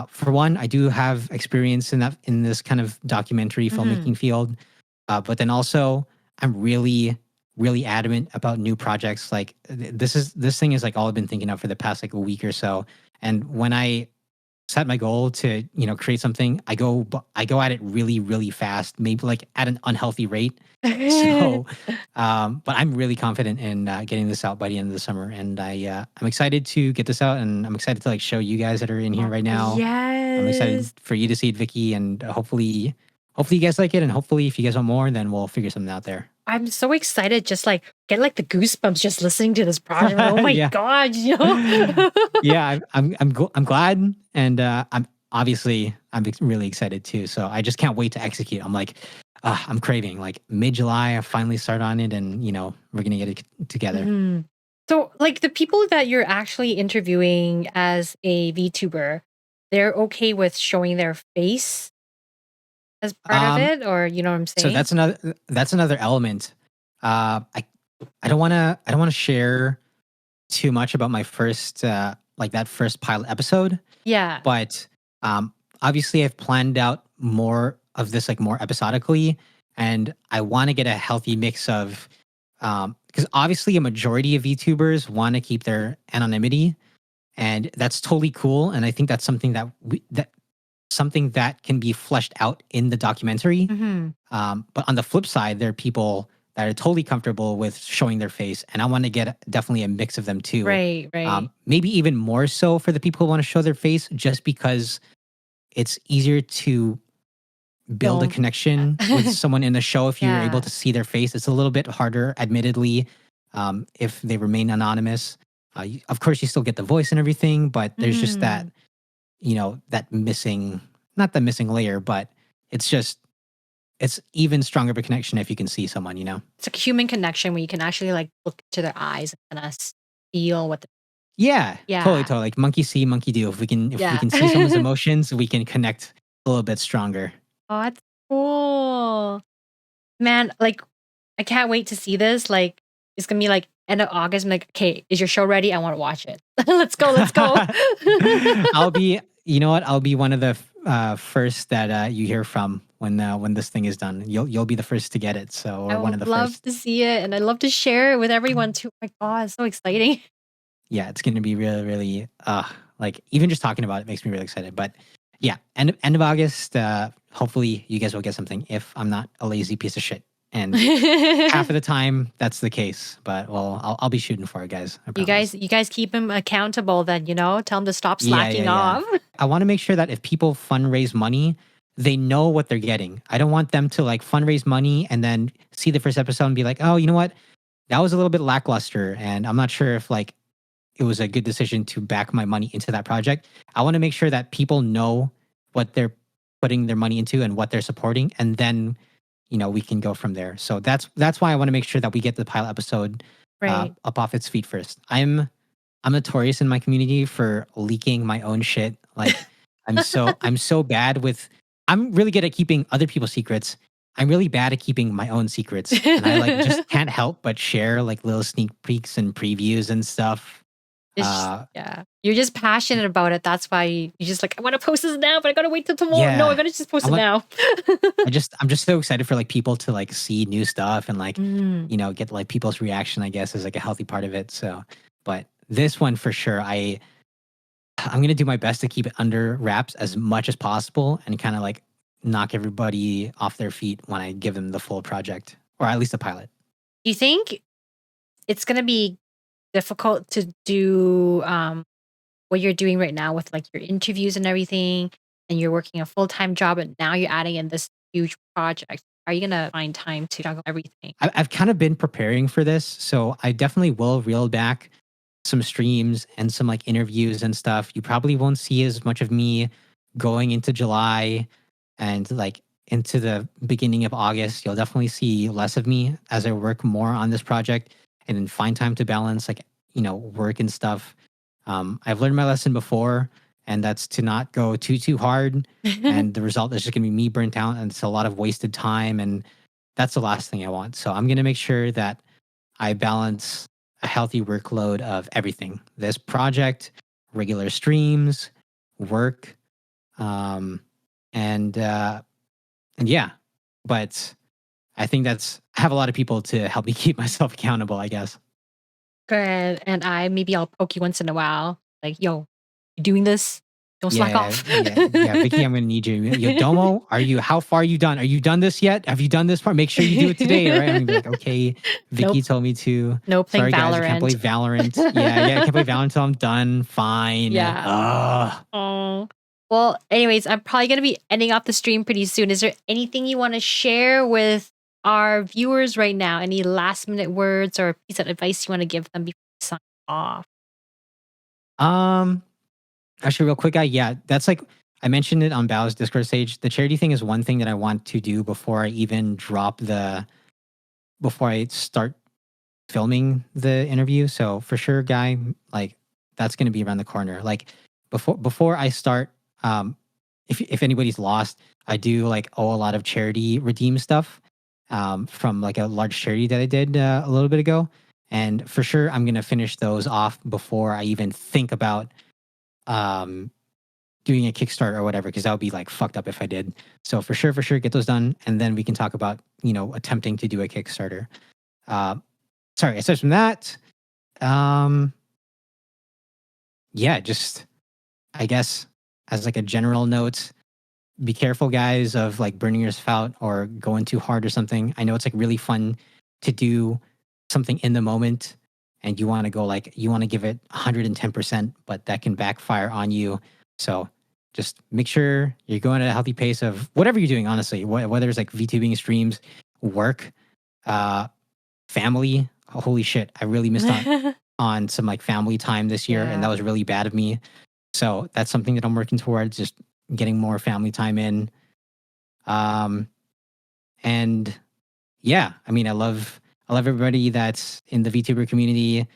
for one, I do have experience in this kind of documentary filmmaking field. But then also I'm really, really adamant about new projects. Like this thing is like all I've been thinking of for the past like a week or so. And when I set my goal to create something, I go at it really, really fast, maybe like at an unhealthy rate. So but I'm really confident in getting this out by the end of the summer, and I'm excited to get this out, and I'm excited to like show you guys that are in here right now. Yes, I'm excited for you to see it, Vicky, and hopefully you guys like it, and hopefully if you guys want more, then we'll figure something out there. I'm so excited, just like get like the goosebumps just listening to this project. Oh my God, Yeah, I'm glad, and I'm really excited too. So I just can't wait to execute. I'm like, I'm craving like mid July. I finally start on it, and we're gonna get it together. So like the people that you're actually interviewing as a VTuber, they're okay with showing their face as part of it, or you know what I'm saying? So that's another element. I don't want to share too much about my first like that first pilot episode. Yeah. But obviously I've planned out more of this like more episodically, and I want to get a healthy mix of because obviously a majority of VTubers want to keep their anonymity, and that's totally cool. And I think that's something that can be fleshed out in the documentary. But on the flip side, there are people that are totally comfortable with showing their face, and I want to get definitely a mix of them too. Right. Maybe even more so for the people who want to show their face, just because it's easier to build a connection with someone in the show if you're able to see their face. It's a little bit harder, admittedly, if they remain anonymous. Of course, you still get the voice and everything, but there's just that, Mhm. that missing, not the missing layer, but it's just, it's even stronger of a connection if you can see someone. It's a human connection where you can actually like look into their eyes and kind of feel what. Yeah, totally, Yeah, totally. Like monkey see, monkey do. If we yeah. can see someone's emotions, we can connect a little bit stronger. Oh, that's cool. Man, like, I can't wait to see this. Like, it's gonna be like end of August. I'm like, okay, is your show ready? I want to watch it. Let's go, let's go. I'll be, you know what? I'll be one of the first that you hear from when this thing is done. You'll be the first to get it. So, I or one of would the love first. to see it, and I love to share it with everyone too. Oh my God, it's so exciting. Yeah, it's gonna be really, really like even just talking about it makes me really excited. But yeah, end of August. Hopefully, you guys will get something. If I'm not a lazy piece of shit, and half of the time that's the case. But well, I'll be shooting for it, guys. I promise. You guys keep him accountable then, tell him to stop Yeah, yeah, slacking yeah. off. I want to make sure that if people fundraise money, they know what they're getting. I don't want them to like fundraise money and then see the first episode and be like, oh, you know what? That was a little bit lackluster. And I'm not sure if like it was a good decision to back my money into that project. I want to make sure that people know what they're putting their money into and what they're supporting. And then, we can go from there. So that's why I want to make sure that we get the pilot episode Right. up off its feet first. I'm notorious in my community for leaking my own shit. Like I'm so bad with I'm really good at keeping other people's secrets. I'm really bad at keeping my own secrets. And I like just can't help but share like little sneak peeks and previews and stuff. Yeah. You're just passionate about it. That's why you're just like, I want to post this now, but I gotta wait till tomorrow. No, I Yeah. gotta just post I it want now. I'm just so excited for like people to like see new stuff and like, Mm. get like people's reaction, I guess, is like a healthy part of it. So but this one for sure, I'm gonna do my best to keep it under wraps as much as possible and kind of like knock everybody off their feet when I give them the full project or at least a pilot. Do you think it's gonna be difficult to do what you're doing right now with like your interviews and everything, and you're working a full-time job, and now you're adding in this huge project? Are you gonna find time to juggle everything? I've kind of been preparing for this, so I definitely will reel back some streams and some like interviews and stuff. You probably won't see as much of me going into July and like into the beginning of August. You'll definitely see less of me as I work more on this project and then find time to balance like, work and stuff. I've learned my lesson before, and that's to not go too hard. And the result is just gonna be me burnt out and it's a lot of wasted time. And that's the last thing I want. So I'm gonna make sure that I balance a healthy workload of everything. This project, regular streams, work, um, and yeah. But I think I have a lot of people to help me keep myself accountable, I guess. Good. And I'll poke you once in a while. Like, yo, you doing this? Don't slack Yeah, off. yeah, yeah. Vicky, I'm gonna need you. Yo, Domo, how far are you done? Are you done this yet? Have you done this part? Make sure you do it today, right? I'm gonna be like, okay, Nope. Vicky told me to. No playing Sorry guys, I can't play Valorant. Valorant. Yeah, yeah, I can't play Valorant until I'm done. Fine. Yeah. Ugh. Oh. Well, anyways, I'm probably going to be ending off the stream pretty soon. Is there anything you want to share with our viewers right now? Any last minute words or piece of advice you want to give them before we sign off? Um, Actually, real quick, guy. Yeah, that's like I mentioned it on Bao's Discord stage. The charity thing is one thing that I want to do before I even before I start filming the interview. So for sure, guy, like that's gonna be around the corner. Like before I start, if anybody's lost, I do like owe a lot of charity redeem stuff from like a large charity that I did a little bit ago. And for sure, I'm gonna finish those off before I even think about um doing a Kickstarter or whatever, because that would be like fucked up if I did. So for sure, get those done, and then we can talk about attempting to do a Kickstarter. Uh, Sorry, aside from that, um, yeah, just I guess as like a general note, be careful, guys, of like burning yourself out or going too hard or something. I know it's like really fun to do something in the moment, and you want to give it 110%, but that can backfire on you. So just make sure you're going at a healthy pace of whatever you're doing. Honestly, whether it's like VTubing streams, work, uh, family. Holy shit, I really missed out on some like family time this year, and that was really bad of me. So that's something that I'm working towards, just getting more family time in. And yeah, I mean, I love everybody that's in the VTuber community.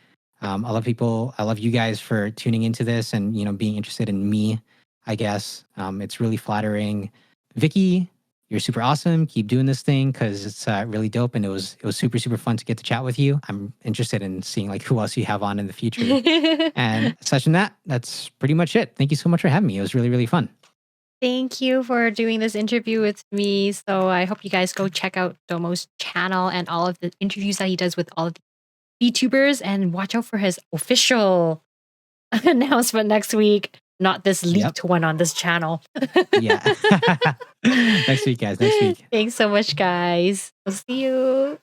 I love people. I love you guys for tuning into this and, you know, being interested in me, I guess. It's really flattering. Vicky, you're super awesome. Keep doing this thing because it's really dope. And it was super, super fun to get to chat with you. I'm interested in seeing like who else you have on in the future. And such and that's pretty much it. Thank you so much for having me. It was really, really fun. Thank you for doing this interview with me. So I hope you guys go check out Domo's channel and all of the interviews that he does with all of the VTubers, and watch out for his official announcement next week, not this leaked one on this channel. Yeah. Next week, guys. Next week. Thanks so much, guys. We'll see you.